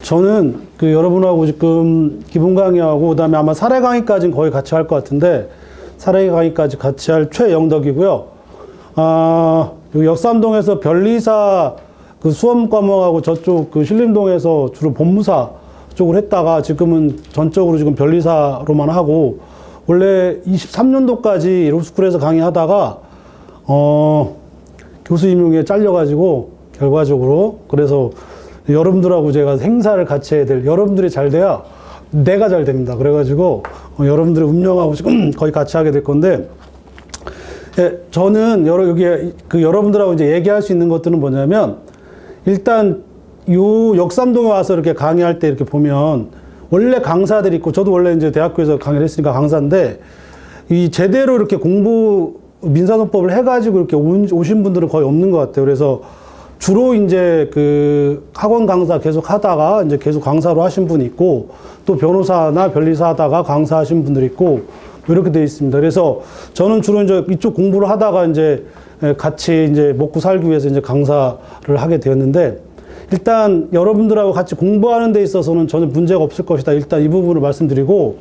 저는 그 여러분하고 지금 기본 강의하고 그다음에 아마 사례 강의까지는 거의 같이 할 것 같은데 사례 강의까지 같이 할 최영덕이고요. 여기 역삼동에서 변리사 그 수험 과목하고 저쪽 그 신림동에서 주로 법무사 쪽을 했다가 지금은 전적으로 지금 변리사로만 하고 원래 23년도까지 로스쿨에서 강의하다가 교수 임용에 잘려가지고 결과적으로 그래서 여러분들하고 제가 행사를 같이 해야 될 여러분들이 잘 돼야 내가 잘 됩니다. 그래가지고 여러분들의 운명하고 지금 거의 같이 하게 될 건데 예, 저는 여기 그 여러분들하고 이제 얘기할 수 있는 것들은 뭐냐면 일단 요 역삼동에 와서 이렇게 강의할 때 이렇게 보면 원래 강사들이 있고 저도 원래 이제 대학교에서 강의를 했으니까 강사인데 이 제대로 이렇게 공부 민사소법을 해가지고 이렇게 오신 분들은 거의 없는 것 같아요. 그래서 주로 이제 그 학원 강사 계속 하다가 이제 계속 강사로 하신 분이 있고 또 변호사나 변리사 하다가 강사 하신 분들이 있고 이렇게 되어 있습니다. 그래서 저는 주로 이제 이쪽 공부를 하다가 이제 같이 이제 먹고 살기 위해서 이제 강사를 하게 되었는데 일단 여러분들하고 같이 공부하는 데 있어서는 전혀 문제가 없을 것이다. 일단 이 부분을 말씀드리고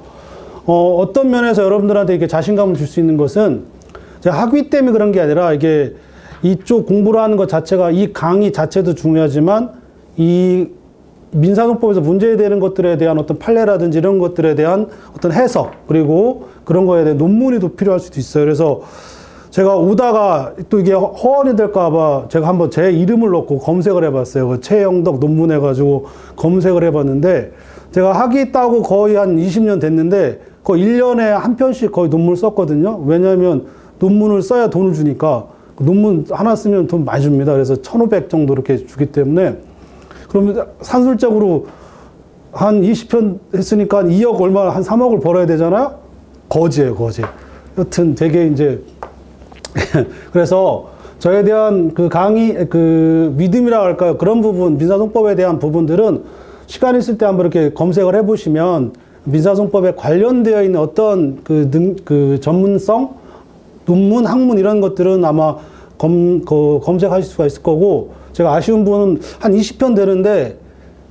어떤 면에서 여러분들한테 이렇게 자신감을 줄 수 있는 것은 제가 학위 때문에 그런 게 아니라 이게 이쪽 공부를 하는 것 자체가 이 강의 자체도 중요하지만 이 민사소법에서 문제되는 것들에 대한 어떤 판례라든지 이런 것들에 대한 어떤 해석 그리고 그런 거에 대한 논문이 더 필요할 수도 있어요. 그래서 제가 오다가 또 이게 허언이 될까 봐 제가 한번 제 이름을 넣고 검색을 해봤어요. 그 최영덕 논문 해가지고 검색을 해봤는데 제가 학위 따고 거의 한 20년 됐는데 거의 1년에 한 편씩 거의 논문을 썼거든요. 왜냐하면 논문을 써야 돈을 주니까 논문 하나 쓰면 돈 많이 줍니다. 그래서 1,500 정도 이렇게 주기 때문에 그러면 산술적으로 한 20편 했으니까 2억 얼마 한 3억을 벌어야 되잖아요. 거지예요, 거지. 여튼 되게 이제 그래서 저에 대한 그 강의 그 믿음이라고 할까요? 그런 부분 민사소법에 대한 부분들은 시간 있을 때 한번 이렇게 검색을 해보시면 민사소법에 관련되어 있는 어떤 그 전문성 논문, 학문 이런 것들은 아마 검색하실 수가 있을 거고 제가 아쉬운 부분은 한 20편 되는데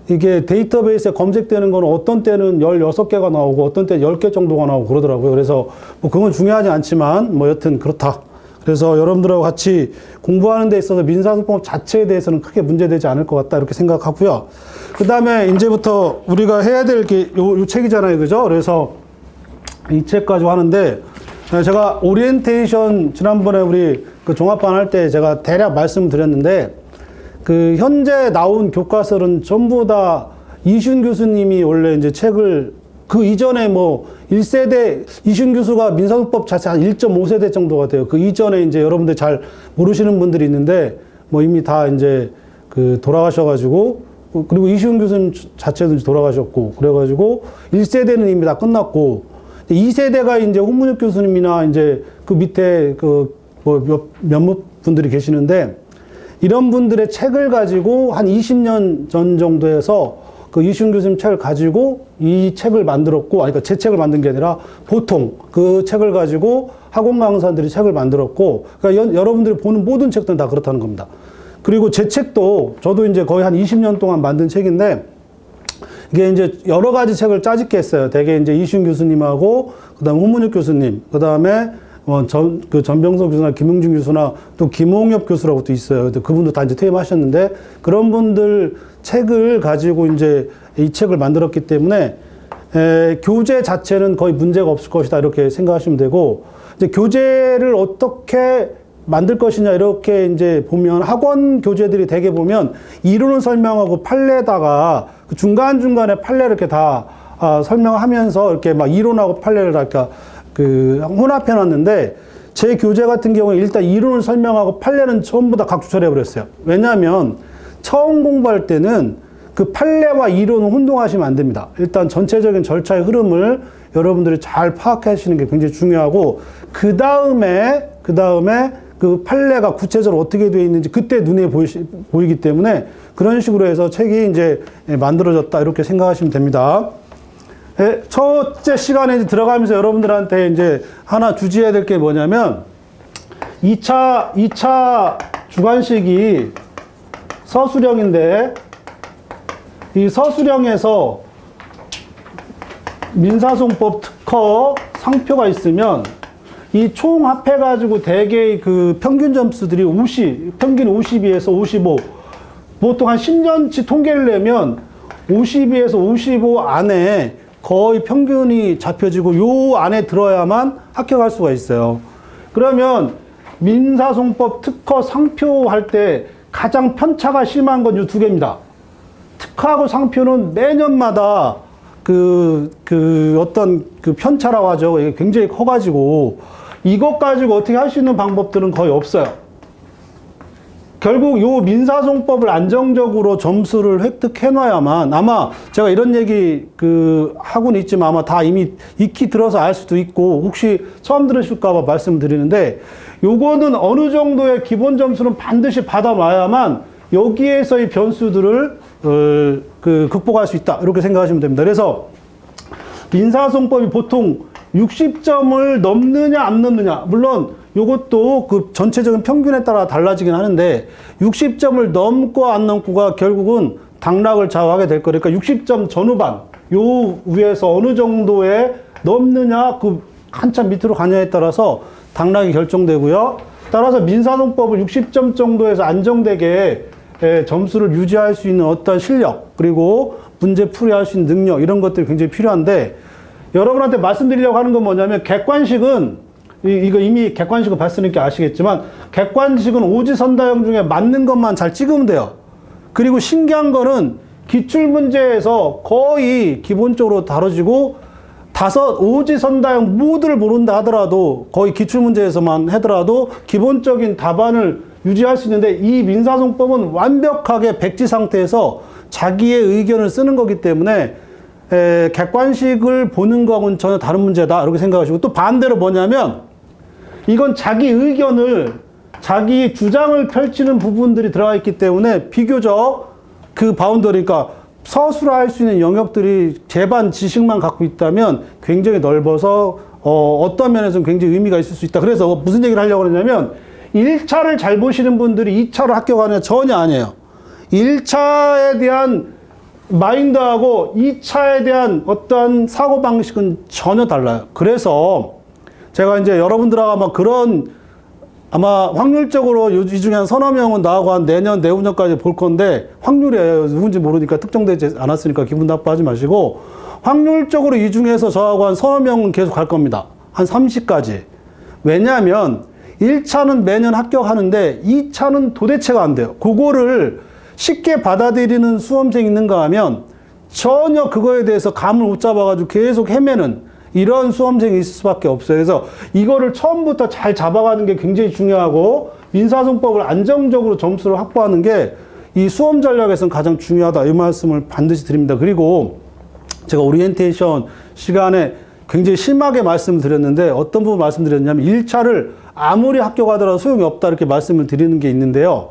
이게 데이터베이스에 검색되는 건 어떤 때는 16개가 나오고 어떤 때는 10개 정도가 나오고 그러더라고요. 그래서 뭐 그건 중요하지 않지만 뭐 여튼 그렇다. 그래서 여러분들하고 같이 공부하는 데 있어서 민사소법 자체에 대해서는 크게 문제되지 않을 것 같다 이렇게 생각하고요. 그 다음에 이제부터 우리가 해야 될 게 요 책이잖아요. 그죠? 그래서 이 책 가지고 하는데 제가 오리엔테이션 지난번에 우리 그 종합반 할 때 제가 대략 말씀드렸는데 그 현재 나온 교과서는 전부 다 이시훈 교수님이 원래 이제 책을 그 이전에 뭐 1세대 이시훈 교수가 민사소법 자체 한 1.5세대 정도가 돼요. 그 이전에 이제 여러분들 잘 모르시는 분들이 있는데 뭐 이미 다 이제 그 돌아가셔가지고 그리고 이시훈 교수님 자체도 돌아가셨고 그래가지고 1세대는 이미 다 끝났고 2세대가 이제 홍문혁 교수님이나 이제 그 밑에 그 뭐 몇몇 분들이 계시는데 이런 분들의 책을 가지고 한 20년 전 정도에서 그 이시훈 교수님 책을 가지고 이 책을 만들었고, 아니, 그러니까 제 책을 만든 게 아니라 보통 그 책을 가지고 학원 강사들이 책을 만들었고, 그러니까 여러분들이 보는 모든 책들은 다 그렇다는 겁니다. 그리고 제 책도 저도 이제 거의 한 20년 동안 만든 책인데 이게 이제 여러 가지 책을 짜집게 했어요. 대개 이제 이시훈 교수님하고, 그 다음에 홍문혁 교수님, 그 다음에 전병석 교수나 김용준 교수나 또 김홍엽 교수라고 또 있어요. 그분도 다 이제 퇴임하셨는데 그런 분들 책을 가지고 이제 이 책을 만들었기 때문에 교재 자체는 거의 문제가 없을 것이다 이렇게 생각하시면 되고 이제 교재를 어떻게 만들 것이냐 이렇게 이제 보면 학원 교재들이 대개 보면 이론을 설명하고 판례에다가 그 중간중간에 판례를 이렇게 다 설명하면서 이렇게 막 이론하고 판례를 다 그 혼합해 놨는데 제 교재 같은 경우에 일단 이론을 설명하고 판례는 전부 다 각주처리해 버렸어요. 왜냐하면 처음 공부할 때는 그 판례와 이론을 혼동하시면 안 됩니다. 일단 전체적인 절차의 흐름을 여러분들이 잘 파악하시는 게 굉장히 중요하고 그 다음에 그 판례가 구체적으로 어떻게 되어 있는지 그때 눈에 보이기 때문에 그런 식으로 해서 책이 이제 만들어졌다 이렇게 생각하시면 됩니다. 첫째 시간에 이제 들어가면서 여러분들한테 이제 하나 주지해야 될 게 뭐냐면 2차 주관식이 서술형인데 이 서술형에서 민사소송법 특허 상표가 있으면 이 총 합해가지고 대개의 그 평균 점수들이 50, 평균 52에서 55, 보통 한 10년치 통계를 내면 52에서 55 안에 거의 평균이 잡혀지고 요 안에 들어야만 합격할 수가 있어요. 그러면 민사소송법 특허 상표할 때 가장 편차가 심한 건 이 두 개입니다. 특허하고 상표는 매년마다 어떤 그 편차라고 하죠. 이게 굉장히 커가지고 이것 가지고 어떻게 할 수 있는 방법들은 거의 없어요. 결국 요 민사소송법을 안정적으로 점수를 획득해놔야만, 아마 제가 이런 얘기 하고는 있지만 아마 다 이미 익히 들어서 알 수도 있고 혹시 처음 들으실까봐 말씀드리는데, 요거는 어느 정도의 기본 점수는 반드시 받아놔야만 여기에서의 변수들을 극복할 수 있다, 이렇게 생각하시면 됩니다. 그래서 민사소송법이 보통 60점을 넘느냐 안 넘느냐, 물론 요것도 그 전체적인 평균에 따라 달라지긴 하는데 60점을 넘고 안 넘고가 결국은 당락을 좌우하게 될 거니까 60점 전후반 요 위에서 어느 정도에 넘느냐, 그 한참 밑으로 가냐에 따라서 당락이 결정되고요. 따라서 민사소송법을 60점 정도에서 안정되게 점수를 유지할 수 있는 어떤 실력, 그리고 문제 풀이할 수 있는 능력, 이런 것들이 굉장히 필요한데, 여러분한테 말씀드리려고 하는 건 뭐냐면, 객관식은 이거 이미 객관식을 봤으니까 아시겠지만, 객관식은 오지선다형 중에 맞는 것만 잘 찍으면 돼요. 그리고 신기한 거는 기출문제에서 거의 기본적으로 다뤄지고, 오지선다형 모두를 모른다 하더라도, 거의 기출문제에서만 하더라도 기본적인 답안을 유지할 수 있는데, 이 민사소송법은 완벽하게 백지 상태에서 자기의 의견을 쓰는 거기 때문에 객관식을 보는 거하고는 전혀 다른 문제다, 이렇게 생각하시고, 또 반대로 뭐냐면 이건 자기 의견을, 자기 주장을 펼치는 부분들이 들어가 있기 때문에 비교적 그 바운더리, 그러니까 서술화할 수 있는 영역들이 제반 지식만 갖고 있다면 굉장히 넓어서 어떤 면에서는 굉장히 의미가 있을 수 있다. 그래서 무슨 얘기를 하려고 그러냐면, 1차를 잘 보시는 분들이 2차로 합격하느냐, 전혀 아니에요. 1차에 대한 마인드하고 2차에 대한 어떠한 사고방식은 전혀 달라요. 그래서 제가 이제 여러분들하고 아마 확률적으로 이 중에 한 서너 명은 나하고 한 내년, 내후년까지 볼 건데, 확률이에요. 누군지 모르니까, 특정되지 않았으니까 기분 나빠하지 마시고, 확률적으로 이 중에서 저하고 한 서너 명은 계속 갈 겁니다. 한 30까지. 왜냐하면 1차는 매년 합격하는데 2차는 도대체가 안 돼요. 그거를 쉽게 받아들이는 수험생이 있는가 하면 전혀 그거에 대해서 감을 못 잡아가지고 계속 헤매는 이런 수험생이 있을 수밖에 없어요. 그래서 이거를 처음부터 잘 잡아가는 게 굉장히 중요하고, 민사소송법을 안정적으로 점수를 확보하는 게 이 수험 전략에서는 가장 중요하다, 이 말씀을 반드시 드립니다. 그리고 제가 오리엔테이션 시간에 굉장히 심하게 말씀드렸는데, 어떤 부분 말씀드렸냐면 1차를 아무리 합격하더라도 소용이 없다, 이렇게 말씀을 드리는 게 있는데요.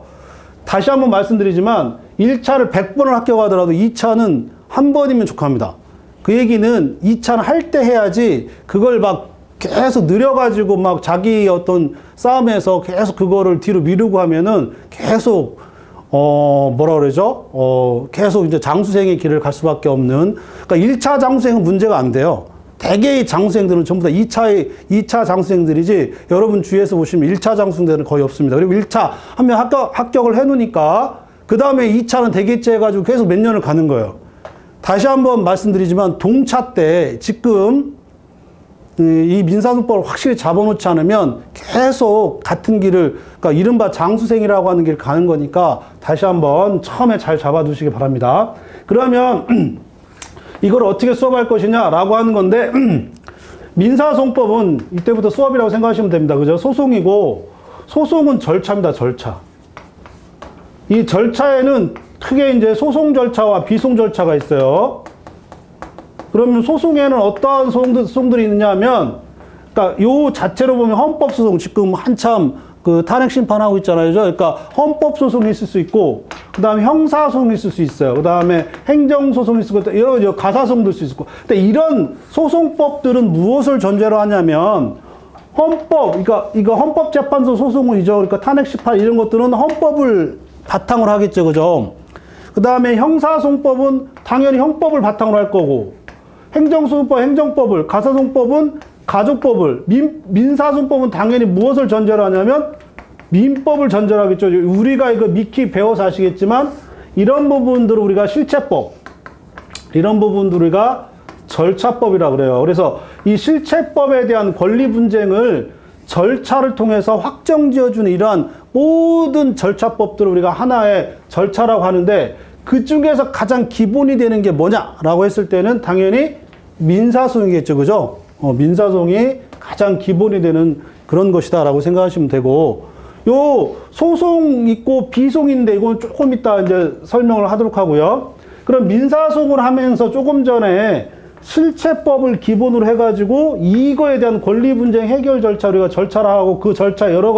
다시 한번 말씀드리지만 1차를 100번을 합격하더라도 2차는 한 번이면 족합니다. 그 얘기는 2차는 할 때 해야지, 그걸 막 계속 느려가지고 막 자기 어떤 싸움에서 계속 그거를 뒤로 미루고 하면은 계속 뭐라 그러죠? 계속 이제 장수생의 길을 갈 수밖에 없는, 그러니까 1차 장수생은 문제가 안 돼요. 대개의 장수생들은 전부 다 2차 장수생들이지, 여러분 주위에서 보시면 1차 장수생들은 거의 없습니다. 그리고 1차 하면 합격을 해놓으니까 그 다음에 2차는 대개째 해가지고 계속 몇 년을 가는 거예요. 다시 한번 말씀드리지만, 동차 때 지금 이 민사소송법을 확실히 잡아놓지 않으면 계속 같은 길을, 그러니까 이른바 장수생이라고 하는 길을 가는 거니까 다시 한번 처음에 잘 잡아두시기 바랍니다. 그러면 이걸 어떻게 수업할 것이냐라고 하는 건데, 민사소송법은 이때부터 수업이라고 생각하시면 됩니다. 그죠? 소송이고, 소송은 절차입니다. 절차. 이 절차에는 크게 이제 소송 절차와 비소송 절차가 있어요. 그러면 소송에는 어떠한 소송들이 있느냐면, 그러니까 요 자체로 보면 헌법소송, 지금 한참 그 탄핵 심판하고 있잖아요. 그러니까 헌법소송이 있을 수 있고, 그 다음에 형사소송이 있을 수 있어요. 그 다음에 행정소송이 있을 수 있고, 여러 가사소송도 있을 수 있고. 근데 이런 소송법들은 무엇을 전제로 하냐면, 그러니까 이거 헌법재판소 소송이죠. 그러니까 탄핵 심판 이런 것들은 헌법을 바탕으로 하겠죠. 그죠? 그 다음에 형사소송법은 당연히 형법을 바탕으로 할 거고, 행정소송법, 행정법을, 가사소송법은 가족법을, 민사소송법은 당연히 무엇을 전제로 하냐면 민법을 전제로 하겠죠. 우리가 이거 미키 배워서 아시겠지만 이런 부분들을 우리가 실체법, 이런 부분들을 우리가 절차법이라고 그래요. 그래서 이 실체법에 대한 권리 분쟁을 절차를 통해서 확정지어주는 이러한 모든 절차법들을 우리가 하나의 절차라고 하는데, 그 중에서 가장 기본이 되는 게 뭐냐라고 했을 때는 당연히 민사소송이겠죠. 그죠? 민사소송이 가장 기본이 되는 그런 것이다라고 생각하시면 되고, 요 소송 있고 비소송인데 이건 조금 이따 이제 설명을 하도록 하고요. 그럼 민사소송을 하면서 조금 전에 실체법을 기본으로 해가지고 이거에 대한 권리 분쟁 해결 절차 우리가 절차라 하고, 그 절차 여러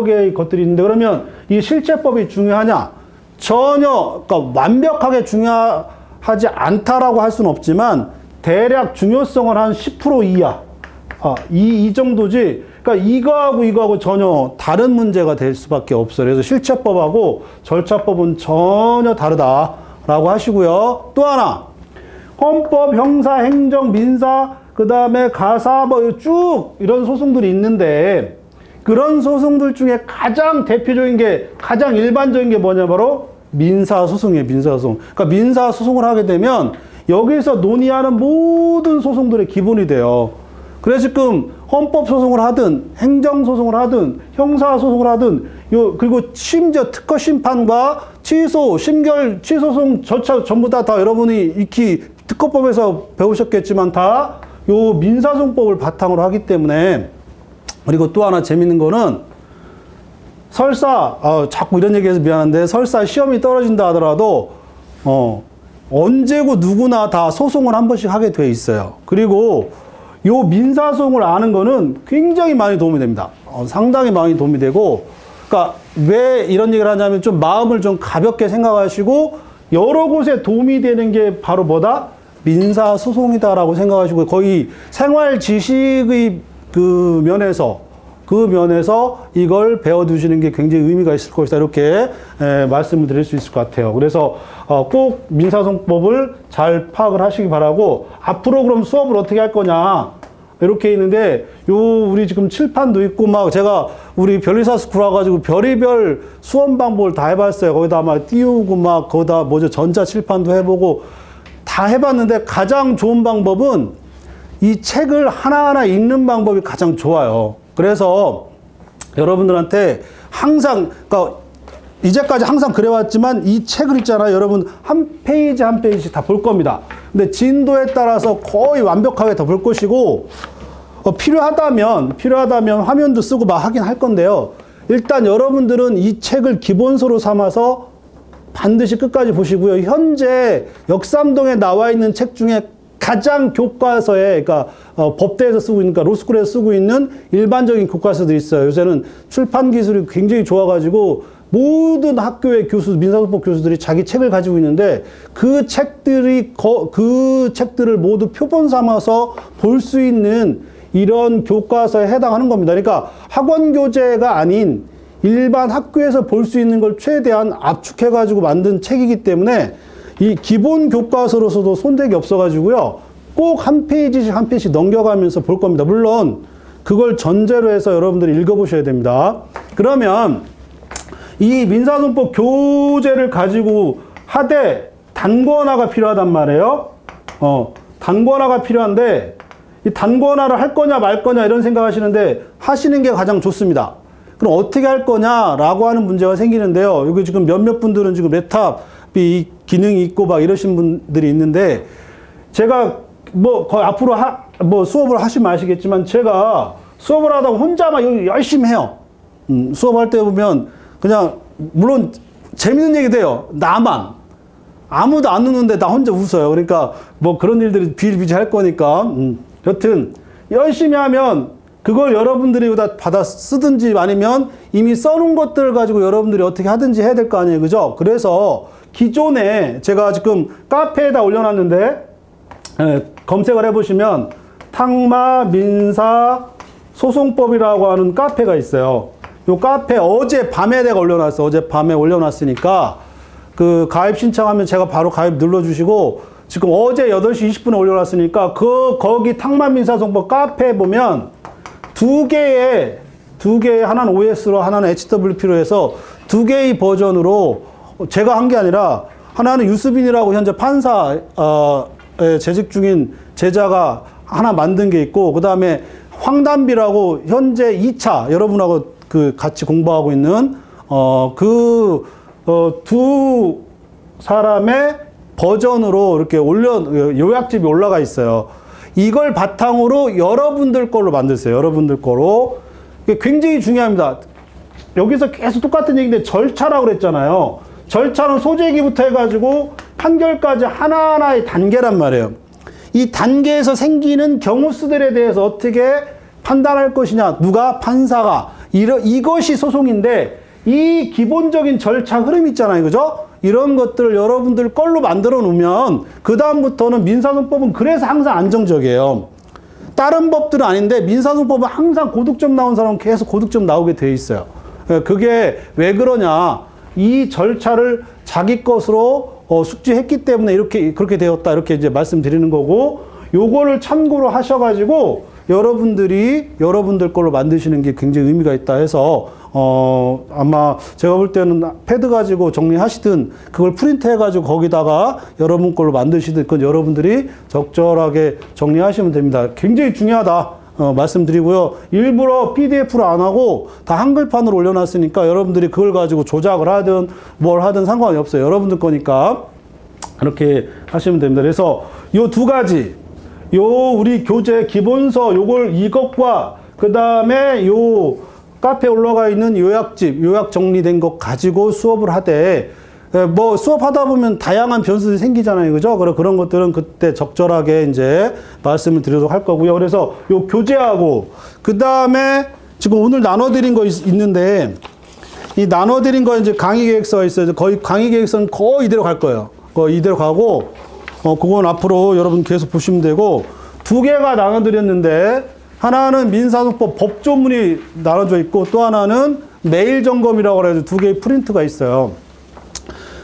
개의 것들이 있는데, 그러면 이 실체법이 중요하냐? 전혀, 그러니까 완벽하게 중요하지 않다라고 할 수는 없지만 대략 중요성은 한 10% 이하, 이 정도지. 그러니까 이거하고 전혀 다른 문제가 될 수밖에 없어요. 그래서 실체법하고 절차법은 전혀 다르다라고 하시고요. 또 하나, 헌법, 형사, 행정, 민사, 그 다음에 가사, 뭐 쭉 이런 소송들이 있는데, 그런 소송들 중에 가장 대표적인 게, 가장 일반적인 게 뭐냐, 바로 민사소송이에요. 민사소송. 그러니까 민사소송을 하게 되면 여기서 논의하는 모든 소송들의 기본이 돼요. 그래서 지금 헌법소송을 하든 행정소송을 하든 형사소송을 하든 그리고 심지어 특허심판과 취소, 심결, 취소소송 절차 전부 다 여러분이 익히 특허법에서 배우셨겠지만 다 요 민사소송법을 바탕으로 하기 때문에. 그리고 또 하나 재밌는 거는, 설사 자꾸 이런 얘기해서 미안한데, 설사 시험이 떨어진다 하더라도 언제고 누구나 다 소송을 한 번씩 하게 돼 있어요. 그리고 요 민사소송을 아는 거는 굉장히 많이 도움이 됩니다. 상당히 많이 도움이 되고, 그러니까 왜 이런 얘기를 하냐면 좀 마음을 좀 가볍게 생각하시고 여러 곳에 도움이 되는 게 바로 뭐다? 민사소송이다라고 생각하시고, 거의 생활 지식의 그 면에서 이걸 배워두시는 게 굉장히 의미가 있을 것이다, 이렇게 말씀을 드릴 수 있을 것 같아요. 그래서 꼭 민사소송법을 잘 파악을 하시기 바라고, 앞으로 그럼 수업을 어떻게 할 거냐 이렇게 있는데, 우리 지금 칠판도 있고, 막 제가 우리 변리사 스쿨 와가지고 별의별 수험 방법을 다 해봤어요. 거기다 막 띄우고 막 거기다 전자 칠판도 해보고 다 해봤는데, 가장 좋은 방법은 이 책을 하나하나 읽는 방법이 가장 좋아요. 그래서 여러분들한테 항상, 그러니까 이제까지 항상 그래왔지만 이 책을 있잖아요. 여러분 한 페이지 한 페이지 다 볼 겁니다. 근데 진도에 따라서 거의 완벽하게 다 볼 것이고, 필요하다면 화면도 쓰고 막 하긴 할 건데요. 일단 여러분들은 이 책을 기본서로 삼아서 반드시 끝까지 보시고요. 현재 역삼동에 나와 있는 책 중에 가장 교과서에, 그러니까 법대에서 쓰고 있는, 그러니까 로스쿨에서 쓰고 있는 일반적인 교과서들이 있어요. 요새는 출판 기술이 굉장히 좋아가지고 모든 학교의 민사소송법 교수들이 자기 책을 가지고 있는데, 그 책들을 모두 표본 삼아서 볼 수 있는 이런 교과서에 해당하는 겁니다. 그러니까 학원 교재가 아닌 일반 학교에서 볼 수 있는 걸 최대한 압축해가지고 만든 책이기 때문에 이 기본 교과서로서도 손색이 없어가지고요. 꼭 한 페이지씩 한 페이지씩 넘겨가면서 볼 겁니다. 물론 그걸 전제로 해서 여러분들이 읽어보셔야 됩니다. 그러면 이 민사소송법 교재를 가지고 하되 단권화가 필요하단 말이에요. 단권화가 필요한데, 이 단권화를 할 거냐 말 거냐 이런 생각하시는데, 하시는 게 가장 좋습니다. 그럼 어떻게 할 거냐라고 하는 문제가 생기는데요. 여기 지금 몇몇 분들은 지금 랩탑이 기능이 있고 막 이러신 분들이 있는데, 제가 거의 앞으로 수업을 하시면 아시겠지만, 제가 수업을 하다가 혼자만 열심히 해요. 수업할 때 보면 그냥, 물론 재밌는 얘기도 해요. 나만. 아무도 안 웃는데 나 혼자 웃어요. 그러니까 그런 일들이 비일비재 할 거니까. 여튼 열심히 하면 그걸 여러분들이 다 받아 쓰든지, 아니면 이미 써놓은 것들을 가지고 여러분들이 어떻게 하든지 해야 될 거 아니에요. 그죠? 그래서 기존에 제가 지금 카페에다 올려놨는데, 검색을 해보시면 탕마 민사 소송법이라고 하는 카페가 있어요. 요 카페 어젯밤에 내가 올려놨어. 어젯밤에 올려놨으니까 그 가입 신청하면 제가 바로 가입 눌러주시고, 지금 어제 8시 20분에 올려놨으니까 거기 탕만민사송법 카페에 보면 두 개의 하나는 OS로 하나는 HWP로 해서 두 개의 버전으로 제가 한 게 아니라 하나는 유수빈이라고 현재 판사 재직 중인 제자가 하나 만든 게 있고, 그 다음에 황단비라고 현재 2차 여러분하고 그 같이 공부하고 있는 두 사람의 버전으로 이렇게 요약집이 올라가 있어요. 이걸 바탕으로 여러분들 걸로 만드세요. 여러분들 거로. 이게 굉장히 중요합니다. 여기서 계속 똑같은 얘기인데 절차라고 그랬잖아요. 절차는 소재기부터 해가지고 판결까지 하나하나의 단계란 말이에요. 이 단계에서 생기는 경우수들에 대해서 어떻게 판단할 것이냐. 누가? 판사가. 이것이 소송인데, 이 기본적인 절차 흐름 있잖아요. 그죠? 이런 것들을 여러분들 걸로 만들어 놓으면 그다음부터는 민사소송법은 그래서 항상 안정적이에요. 다른 법들은 아닌데 민사소송법은 항상 고득점 나온 사람은 계속 고득점 나오게 돼 있어요. 그게 왜 그러냐. 이 절차를 자기 것으로 숙지했기 때문에 그렇게 되었다. 이렇게 이제 말씀드리는 거고, 요거를 참고로 하셔가지고 여러분들 걸로 만드시는 게 굉장히 의미가 있다 해서, 아마 제가 볼 때는 패드 가지고 정리하시든 그걸 프린트 해가지고 거기다가 여러분 걸로 만드시든 그건 여러분들이 적절하게 정리하시면 됩니다. 굉장히 중요하다. 말씀드리고요. 일부러 PDF로 안 하고 다 한글판으로 올려놨으니까 여러분들이 그걸 가지고 조작을 하든 뭘 하든 상관이 없어요. 여러분들 거니까 그렇게 하시면 됩니다. 그래서 요 두 가지, 우리 교재 기본서 이것과 그 다음에 요 카페에 올라가 있는 요약 정리된 것 가지고 수업을 하되, 뭐 수업하다 보면 다양한 변수들이 생기잖아요. 그죠? 그런 것들은 그때 적절하게 이제 말씀을 드리도록 할 거고요. 그래서 요 교재하고, 그 다음에 지금 오늘 나눠드린 거 있는데, 이 나눠드린 거 이제 강의 계획서가 있어요. 거의 강의 계획서는 거의 이대로 갈 거예요. 거의 이대로 가고, 그건 앞으로 여러분 계속 보시면 되고, 두 개가 나눠드렸는데, 하나는 민사소송법 법조문이 나눠져 있고, 또 하나는 메일 점검이라고 해서 두 개의 프린트가 있어요.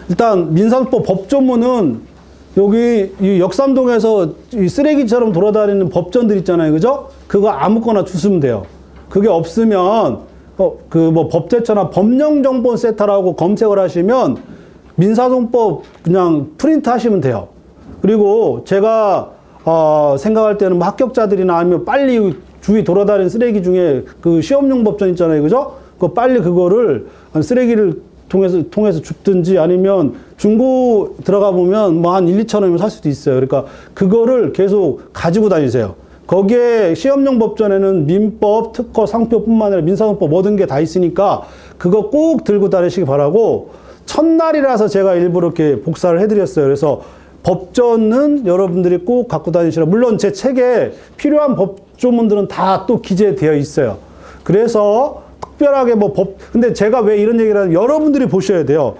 일단 민사소송법 법조문은 여기 이 역삼동에서 이 쓰레기처럼 돌아다니는 법전들 있잖아요. 그죠? 그거 아무거나 주시면 돼요. 그게 없으면 뭐 법제처나 법령정보센터라고 검색을 하시면 민사소송법 그냥 프린트 하시면 돼요. 그리고 제가 생각할 때는 뭐 합격자들이나 아니면 빨리 주위 돌아다니는 쓰레기 중에 그 시험용 법전 있잖아요. 그죠? 빨리 그거를 쓰레기를 통해서 줍든지 아니면 중고 들어가 보면 뭐 한 1, 2천 원이면 살 수도 있어요. 그러니까 그거를 계속 가지고 다니세요. 거기에 시험용 법전에는 민법, 특허, 상표뿐만 아니라 민사소송법 모든 게 다 있으니까 그거 꼭 들고 다니시기 바라고, 첫날이라서 제가 일부러 이렇게 복사를 해드렸어요. 그래서 법전은 여러분들이 꼭 갖고 다니시라. 물론 제 책에 필요한 법조문들은 다 또 기재되어 있어요. 그래서 특별하게 근데 제가 왜 이런 얘기를 하냐면 여러분들이 보셔야 돼요.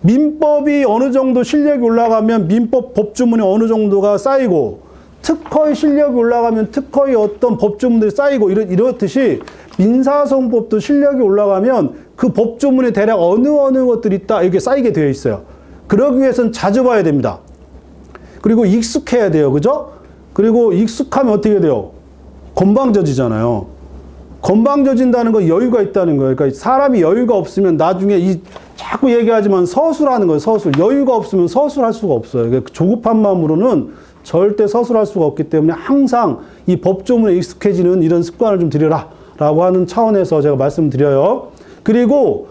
민법이 어느 정도 실력이 올라가면 민법 법조문이 어느 정도가 쌓이고, 특허의 실력이 올라가면 특허의 어떤 법조문들이 쌓이고, 이렇듯이 민사소송법도 실력이 올라가면 그 법조문에 대략 어느 것들이 있다, 이게 쌓이게 되어 있어요. 그러기 위해서는 자주 봐야 됩니다. 그리고 익숙해야 돼요. 그죠? 그리고 익숙하면 어떻게 돼요? 건방져지잖아요. 건방져진다는 건 여유가 있다는 거예요. 그러니까 사람이 여유가 없으면 나중에 자꾸 얘기하지만 서술하는 거예요. 서술. 여유가 없으면 서술할 수가 없어요. 그러니까 조급한 마음으로는 절대 서술할 수가 없기 때문에 항상 이 법조문에 익숙해지는 이런 습관을 좀 들여라 라고 하는 차원에서 제가 말씀드려요. 그리고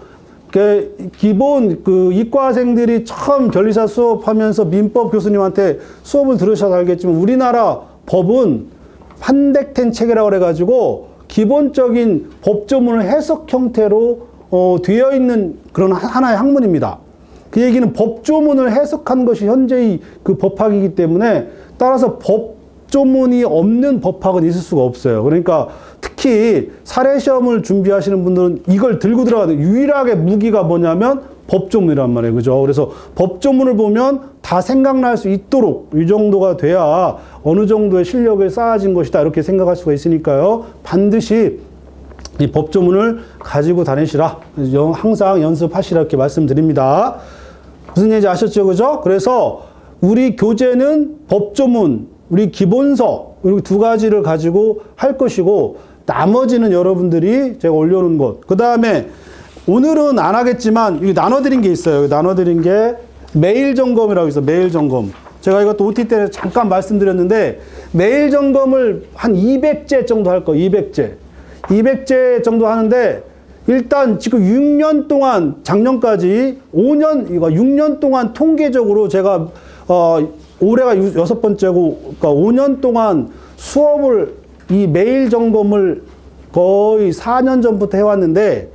기본 이과생들이 처음 변리사 수업하면서 민법 교수님한테 수업을 들으셔서 알겠지만 우리나라 법은 판택된 책이라고 그래가지고 기본적인 법조문을 해석 형태로 되어 있는 그런 하나의 학문입니다. 그 얘기는 법조문을 해석한 것이 현재의 그 법학이기 때문에 따라서 법조문이 없는 법학은 있을 수가 없어요. 그러니까 특히 사례시험을 준비하시는 분들은 이걸 들고 들어가는 유일하게 무기가 뭐냐면 법조문이란 말이에요. 그죠? 그래서 법조문을 보면 다 생각날 수 있도록 이 정도가 돼야 어느 정도의 실력을 쌓아진 것이다. 이렇게 생각할 수가 있으니까요. 반드시 이 법조문을 가지고 다니시라. 항상 연습하시라. 이렇게 말씀드립니다. 무슨 얘기인지 아셨죠? 그죠? 그래서 우리 교재는 법조문, 우리 기본서, 이렇게 두 가지를 가지고 할 것이고, 나머지는 여러분들이 제가 올려놓은 것. 그 다음에 오늘은 안 하겠지만, 이거 나눠드린 게 있어요. 나눠드린 게 매일 점검이라고 있어요. 매일 점검. 제가 이것도 OT 때 잠깐 말씀드렸는데, 매일 점검을 한 200제 정도 할 거예요. 200제. 200제 정도 하는데, 일단 지금 6년 동안, 작년까지 6년 동안 통계적으로 제가, 올해가 6번째고, 그러니까 5년 동안 수업을, 이 매일 점검을 거의 4년 전부터 해왔는데,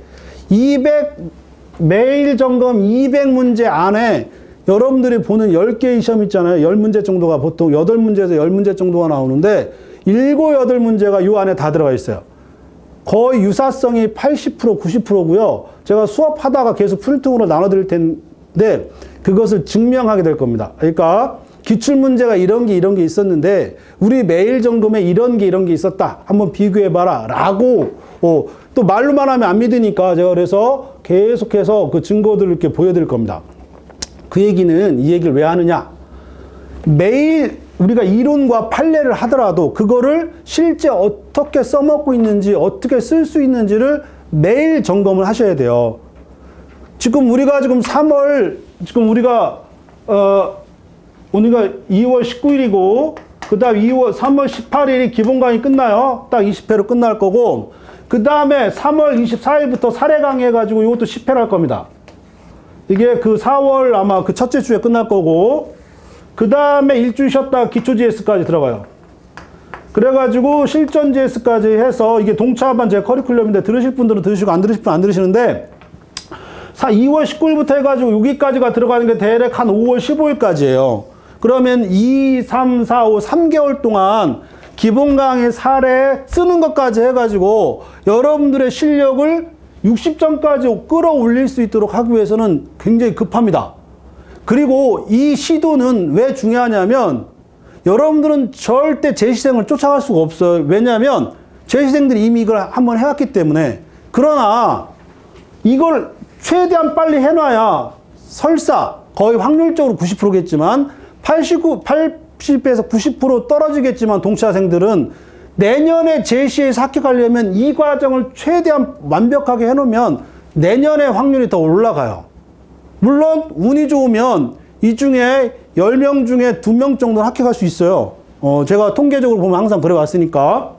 매일 점검 200문제 안에 여러분들이 보는 10개의 시험 있잖아요. 10문제 정도가 보통 8문제에서 10문제 정도가 나오는데 7, 8문제가 이 안에 다 들어가 있어요. 거의 유사성이 80%, 90%고요. 제가 수업하다가 계속 프린팅으로 나눠드릴 텐데 그것을 증명하게 될 겁니다. 그러니까 기출문제가 이런 게 있었는데 우리 매일 점검에 이런 게 있었다. 한번 비교해봐라. 라고 또 말로만 하면 안 믿으니까 제가 그래서 계속해서 그 증거들을 이렇게 보여드릴 겁니다. 그 얘기는 이 얘기를 왜 하느냐. 매일 우리가 이론과 판례를 하더라도 그거를 실제 어떻게 써먹고 있는지 어떻게 쓸 수 있는지를 매일 점검을 하셔야 돼요. 지금 우리가 3월 우리가 오늘가 2월 19일이고 그 다음 3월 18일이 기본 강의 끝나요. 딱 20회로 끝날 거고 그 다음에 3월 24일부터 사례 강의 해가지고 이것도 10회를 할 겁니다. 이게 그 4월 아마 그 첫째 주에 끝날 거고 그 다음에 일주일 쉬었다가 기초 GS까지 들어가요. 그래가지고 실전 GS까지 해서 이게 동차반 제 커리큘럼인데 들으실 분들은 들으시고 안 들으실 분은 안 들으시는데 2월 19일부터 해가지고 여기까지가 들어가는 게 대략 한 5월 15일까지예요. 그러면 2, 3, 4, 5, 3개월 동안 기본 강의 사례 쓰는 것까지 해가지고 여러분들의 실력을 60점까지 끌어올릴 수 있도록 하기 위해서는 굉장히 급합니다. 그리고 이 시도는 왜 중요하냐면 여러분들은 절대 재시생을 쫓아갈 수가 없어요. 왜냐하면 재시생들이 이미 이걸 한번 해왔기 때문에. 그러나 이걸 최대한 빨리 해놔야 설사 거의 확률적으로 90%겠지만 80에서 90% 떨어지겠지만 동차생들은 내년에 제시에서 합격하려면 이 과정을 최대한 완벽하게 해놓으면 내년에 확률이 더 올라가요. 물론 운이 좋으면 이 중에 10명 중에 2명 정도는 합격할 수 있어요. 제가 통계적으로 보면 항상 그래 왔으니까.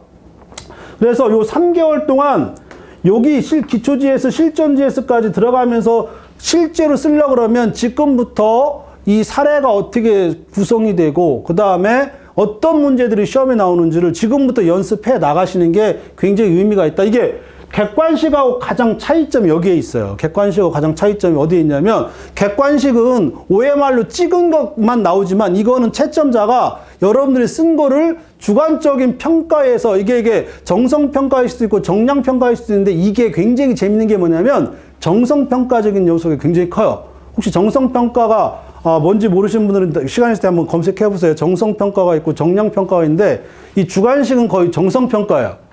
그래서 요 3개월 동안 여기 기초지에서 실전지에서까지 들어가면서 실제로 쓰려고 그러면 지금부터 이 사례가 어떻게 구성이 되고 그 다음에 어떤 문제들이 시험에 나오는지를 지금부터 연습해 나가시는 게 굉장히 의미가 있다. 이게 객관식하고 가장 차이점이 여기에 있어요. 객관식하고 가장 차이점이 어디에 있냐면 객관식은 OMR로 찍은 것만 나오지만 이거는 채점자가 여러분들이 쓴 거를 주관적인 평가에서 이게 정성평가일 수도 있고 정량평가일 수도 있는데 이게 굉장히 재밌는 게 뭐냐면 정성평가적인 요소가 굉장히 커요. 혹시 정성평가가 뭔지 모르시는 분들은 시간 있을 때 한번 검색해 보세요. 정성평가가 있고 정량평가가 있는데 이 주관식은 거의 정성평가예요.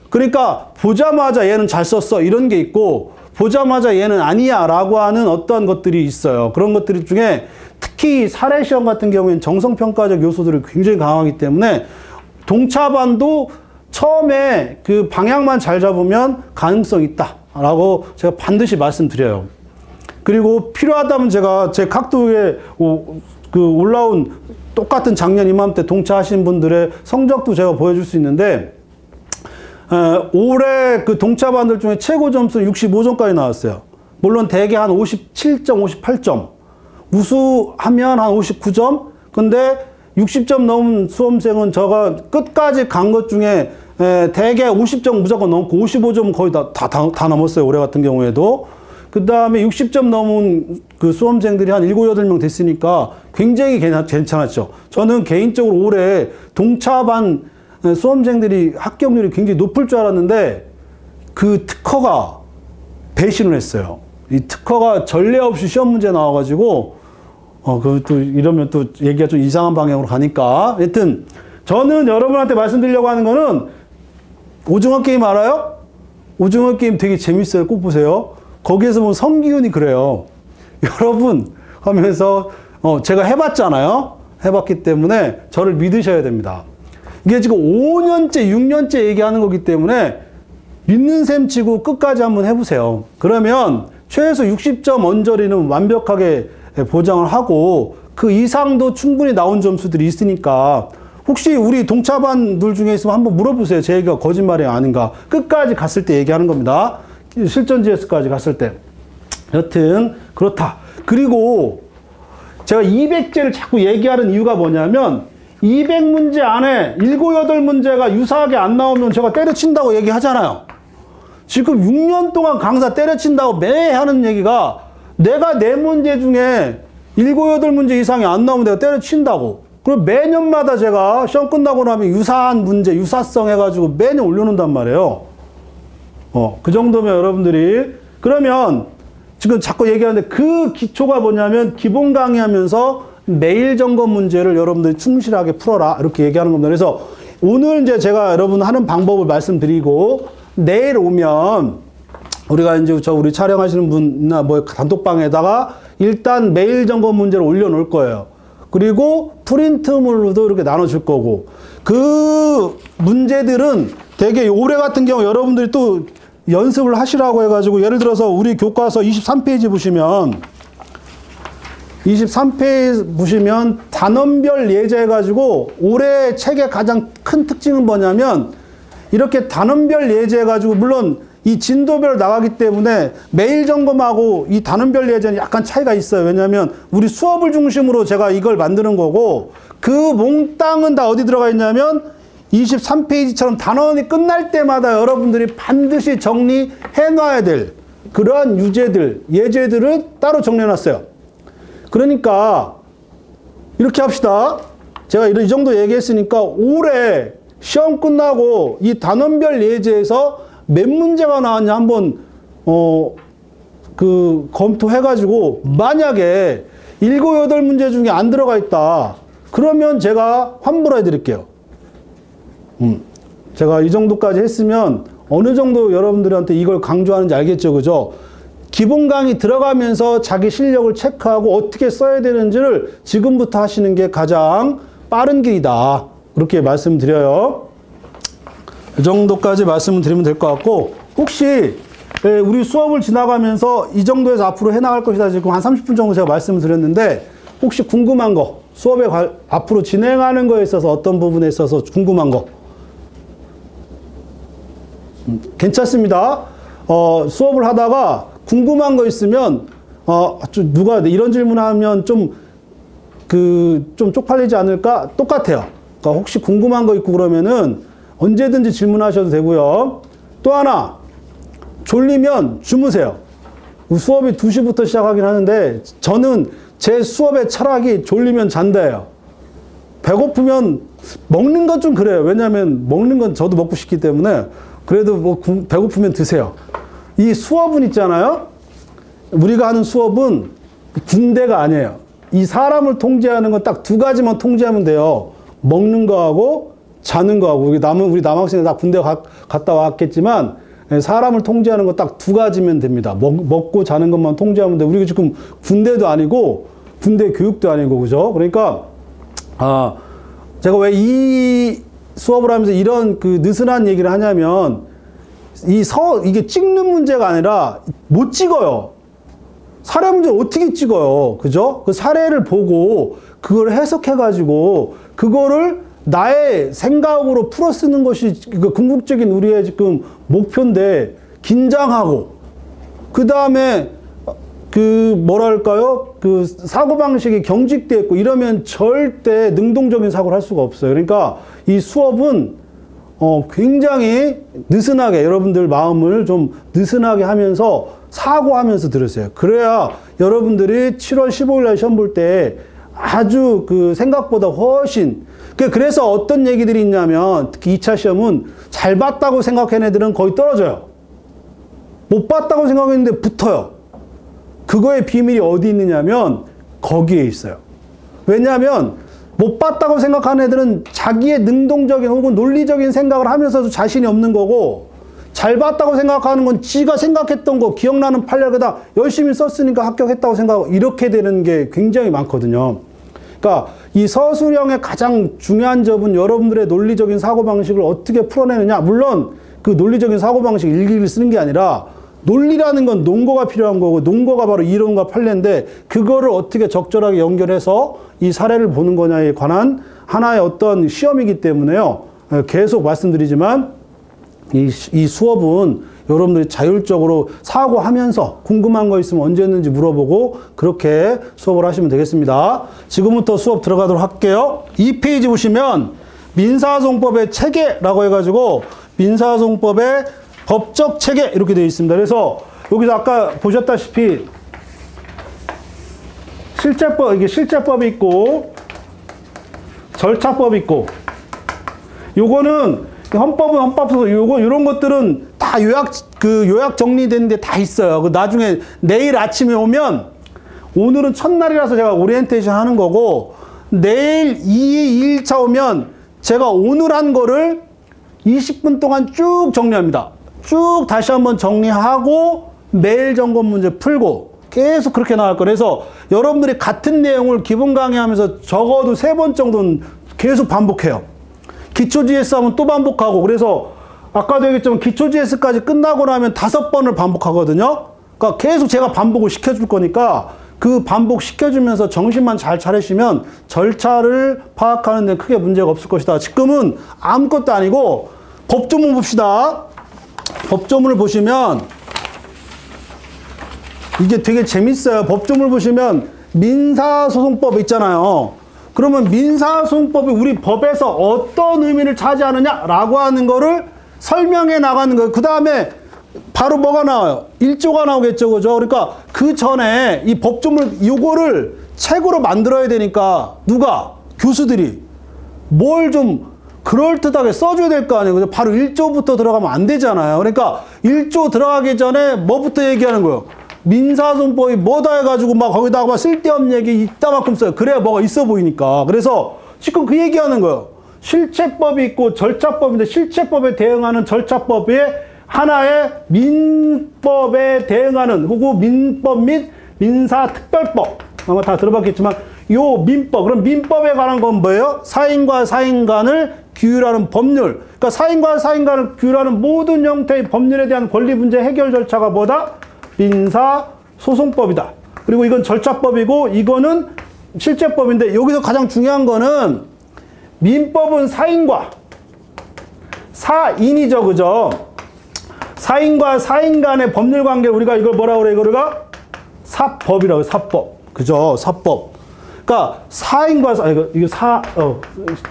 그러니까 보자마자 얘는 잘 썼어 이런 게 있고 보자마자 얘는 아니야 라고 하는 어떤 것들이 있어요. 그런 것들 중에 특히 사례시험 같은 경우에는 정성평가적 요소들이 굉장히 강하기 때문에 동차반도 처음에 그 방향만 잘 잡으면 가능성이 있다 라고 제가 반드시 말씀드려요. 그리고 필요하다면 제가 제 각도에 올라온 똑같은 작년 이맘때 동차하신 분들의 성적도 제가 보여줄 수 있는데 올해 그 동차반들 중에 최고 점수 65점까지 나왔어요. 물론 대개 한 57점, 58점. 우수하면 한 59점. 근데 60점 넘은 수험생은 제가 끝까지 간 것 중에 대개 50점 무조건 넘고 55점은 거의 다 넘었어요. 올해 같은 경우에도. 그 다음에 60점 넘은 그 수험생들이 한 7, 8명 됐으니까 굉장히 괜찮았죠. 저는 개인적으로 올해 동차반 수험생들이 합격률이 굉장히 높을 줄 알았는데 그 특허가 배신을 했어요. 이 특허가 전례 없이 시험 문제 나와가지고 또 이러면 또 얘기가 좀 이상한 방향으로 가니까 하여튼 저는 여러분한테 말씀드리려고 하는 거는 오징어 게임 알아요? 오징어 게임 되게 재밌어요. 꼭 보세요. 거기에서 보면 성기훈이 그래요. 여러분 하면서 제가 해봤잖아요. 해봤기 때문에 저를 믿으셔야 됩니다. 이게 지금 5년째, 6년째 얘기하는 거기 때문에 믿는 셈 치고 끝까지 한번 해보세요. 그러면 최소 60점 언저리는 완벽하게 보장을 하고 그 이상도 충분히 나온 점수들이 있으니까 혹시 우리 동차반들 중에 있으면 한번 물어보세요. 제 얘기가 거짓말이 아닌가. 끝까지 갔을 때 얘기하는 겁니다. 실전 GS까지 갔을 때. 여튼 그렇다. 그리고 제가 200제를 자꾸 얘기하는 이유가 뭐냐면 200문제 안에 7, 8문제가 유사하게 안 나오면 제가 때려친다고 얘기하잖아요. 지금 6년 동안 강사 때려친다고 매 하는 얘기가 내가 4문제 중에 7, 8문제 이상이 안 나오면 내가 때려친다고. 그럼 매년마다 제가 시험 끝나고 나면 유사한 문제, 유사성 해가지고 매년 올려놓는단 말이에요. 그 정도면 여러분들이 그러면 지금 자꾸 얘기하는데 그 기초가 뭐냐면 기본 강의하면서 매일 점검 문제를 여러분들이 충실하게 풀어라 이렇게 얘기하는 겁니다. 그래서 오늘 이제 제가 여러분 하는 방법을 말씀드리고 내일 오면 우리가 이제 우리 촬영하시는 분이나 뭐 단톡방에다가 일단 매일 점검 문제를 올려놓을 거예요. 그리고 프린트물로도 이렇게 나눠줄 거고 그 문제들은 되게 올해 같은 경우 여러분들이 또 연습을 하시라고 해가지고 예를 들어서 우리 교과서 23페이지 보시면 23페이지 보시면 단원별 예제 해가지고 올해 책의 가장 큰 특징은 뭐냐면 이렇게 단원별 예제 해가지고 물론 이 진도별 나가기 때문에 매일 점검하고 이 단원별 예제는 약간 차이가 있어요. 왜냐하면 우리 수업을 중심으로 제가 이걸 만드는 거고 그 몽땅은 다 어디 들어가 있냐면 23페이지처럼 단원이 끝날 때마다 여러분들이 반드시 정리해 놔야 될 그러한 유제들, 예제들을 따로 정리해 놨어요. 그러니까 이렇게 합시다. 제가 이 정도 얘기했으니까 올해 시험 끝나고 이 단원별 예제에서 몇 문제가 나왔냐 한번 검토해가지고 만약에 7, 8문제 중에 안 들어가 있다. 그러면 제가 환불해 드릴게요. 제가 이 정도까지 했으면 어느 정도 여러분들한테 이걸 강조하는지 알겠죠, 그죠? 기본 강의 들어가면서 자기 실력을 체크하고 어떻게 써야 되는지를 지금부터 하시는 게 가장 빠른 길이다. 그렇게 말씀드려요. 이 정도까지 말씀을 드리면 될 것 같고 혹시 우리 수업을 지나가면서 이 정도에서 앞으로 해나갈 것이다. 지금 한 30분 정도 제가 말씀을 드렸는데 혹시 궁금한 거 수업에 앞으로 진행하는 거에 있어서 어떤 부분에 있어서 궁금한 거 괜찮습니다. 수업을 하다가 궁금한 거 있으면 누가 이런 질문하면 좀 쪽팔리지 않을까? 똑같아요. 그러니까 혹시 궁금한 거 있고 그러면은 언제든지 질문하셔도 되고요. 또 하나 졸리면 주무세요. 수업이 2시부터 시작하긴 하는데 저는 제 수업의 철학이 졸리면 잔다예요. 배고프면 먹는 건 좀 그래요. 왜냐하면 먹는 건 저도 먹고 싶기 때문에 그래도 뭐 배고프면 드세요. 이 수업은 있잖아요. 우리가 하는 수업은 군대가 아니에요. 이 사람을 통제하는 건 딱 2가지만 통제하면 돼요. 먹는 거하고 자는 거하고 우리 남학생들 다 군대 갔다 왔겠지만 사람을 통제하는 거 딱 2가지면 됩니다. 먹고 자는 것만 통제하면 돼. 우리가 지금 군대도 아니고 군대 교육도 아니고 그죠? 그러니까 제가 왜 이 수업을 하면서 이런 느슨한 얘기를 하냐면 이게 찍는 문제가 아니라 못 찍어요. 사례 문제를 어떻게 찍어요? 그죠? 그 사례를 보고 그걸 해석해가지고 그거를 나의 생각으로 풀어 쓰는 것이 궁극적인 우리의 지금 목표인데 긴장하고 그 다음에 뭐랄까요? 사고방식이 경직되어 있고 이러면 절대 능동적인 사고를 할 수가 없어요. 그러니까 이 수업은 굉장히 느슨하게 여러분들 마음을 좀 느슨하게 하면서 사고하면서 들으세요. 그래야 여러분들이 7월 15일 날 시험 볼 때 아주 생각보다 훨씬 그래서 어떤 얘기들이 있냐면 특히 2차 시험은 잘 봤다고 생각한 애들은 거의 떨어져요. 못 봤다고 생각했는데 붙어요. 그거의 비밀이 어디 있느냐면 거기에 있어요. 왜냐하면 못 봤다고 생각하는 애들은 자기의 능동적인 혹은 논리적인 생각을 하면서도 자신이 없는 거고 잘 봤다고 생각하는 건 지가 생각했던 거 기억나는 판례가 열심히 썼으니까 합격했다고 생각하고 이렇게 되는 게 굉장히 많거든요. 그러니까 이 서술형의 가장 중요한 점은 여러분들의 논리적인 사고방식을 어떻게 풀어내느냐. 물론 그 논리적인 사고방식 일기를 쓰는 게 아니라 논리라는 건 논거가 필요한 거고 논거가 바로 이론과 판례인데 그거를 어떻게 적절하게 연결해서 이 사례를 보는 거냐에 관한 하나의 어떤 시험이기 때문에요. 계속 말씀드리지만 이 수업은 여러분들이 자율적으로 사고하면서 궁금한 거 있으면 언제 했는지 물어보고 그렇게 수업을 하시면 되겠습니다. 지금부터 수업 들어가도록 할게요. 이 페이지 보시면 민사소송법의 체계라고 해가지고 민사소송법의 법적 체계 이렇게 되어 있습니다. 그래서 여기서 아까 보셨다시피 이게 실제법이 있고 절차법이 있고 요거는 헌법은 헌법소송 이런 것들은 다 요약 정리된 데 다 있어요. 나중에 내일 아침에 오면 오늘은 첫날이라서 제가 오리엔테이션 하는 거고 내일 2일차 오면 제가 오늘 한 거를 20분 동안 쭉 정리합니다. 쭉 다시 한번 정리하고 매일 점검 문제 풀고 계속 그렇게 나갈 거예요. 그래서 여러분들이 같은 내용을 기본 강의하면서 적어도 3번 정도는 계속 반복해요. 기초 GS 하면 또 반복하고 그래서 아까도 얘기했지만 기초 GS까지 끝나고 나면 5번을 반복하거든요. 그러니까 계속 제가 반복을 시켜줄 거니까 그 반복 시켜주면서 정신만 잘 차리시면 절차를 파악하는 데 크게 문제가 없을 것이다. 지금은 아무것도 아니고 법조문 봅시다. 법조문을 보시면 이게 되게 재밌어요. 법조문을 보시면 민사소송법 있잖아요. 그러면 민사소송법이 우리 법에서 어떤 의미를 차지하느냐라고 하는 거를 설명해 나가는 거예요. 그 다음에 바로 뭐가 나와요? 1조가 나오겠죠. 그죠? 그러니까 그 전에 이 법조문 요거를 책으로 만들어야 되니까 누가? 교수들이 뭘 좀 그럴듯하게 써줘야 될 거 아니에요. 그죠? 바로 1조부터 들어가면 안 되잖아요. 그러니까 1조 들어가기 전에 뭐부터 얘기하는 거예요? 민사소송법이 뭐다 해가지고 막 거기다가 막 쓸데없는 얘기 이따만큼 써요. 그래야 뭐가 있어 보이니까. 그래서 지금 그 얘기하는 거예요. 실체법이 있고 절차법인데 실체법에 대응하는 절차법이 하나의 민법에 대응하는 혹은 민법 및 민사특별법 아마 다 들어봤겠지만 요 민법 그럼 민법에 관한 건 뭐예요? 사인과 사인 간을 규율하는 법률. 그러니까 사인과 사인 간을 규율하는 모든 형태의 법률에 대한 권리 문제 해결 절차가 뭐다? 민사소송법이다. 그리고 이건 절차법이고 이거는 실제법인데 여기서 가장 중요한 거는 민법은 사인과 사인이죠. 그죠? 사인과 사인 간의 법률 관계 우리가 이걸 뭐라고 그래? 이거가 사법이라고 사법. 그죠? 사법. 그러니까 사인과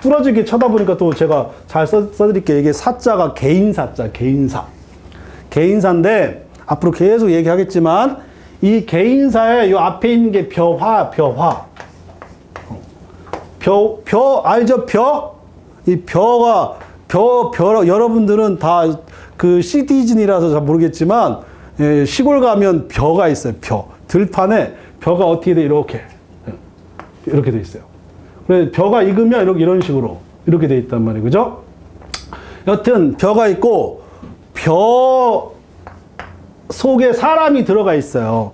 뚫어지게 쳐다보니까 또 제가 잘 써드릴게요. 이게 사자가 개인사자, 개인사. 개인사인데 앞으로 계속 얘기하겠지만 이 개인사에 요 앞에 있는 게 벼화. 벼 알죠? 벼? 이 벼가 여러분들은 다 그 시티즌이라서 잘 모르겠지만 시골 가면 벼가 있어요. 벼. 들판에 벼가 어떻게 돼? 이렇게 돼 있어요. 그래서 벼가 익으면 이런 식으로 이렇게 돼 있단 말이에요. 그죠? 여튼 벼가 있고 벼 속에 사람이 들어가 있어요.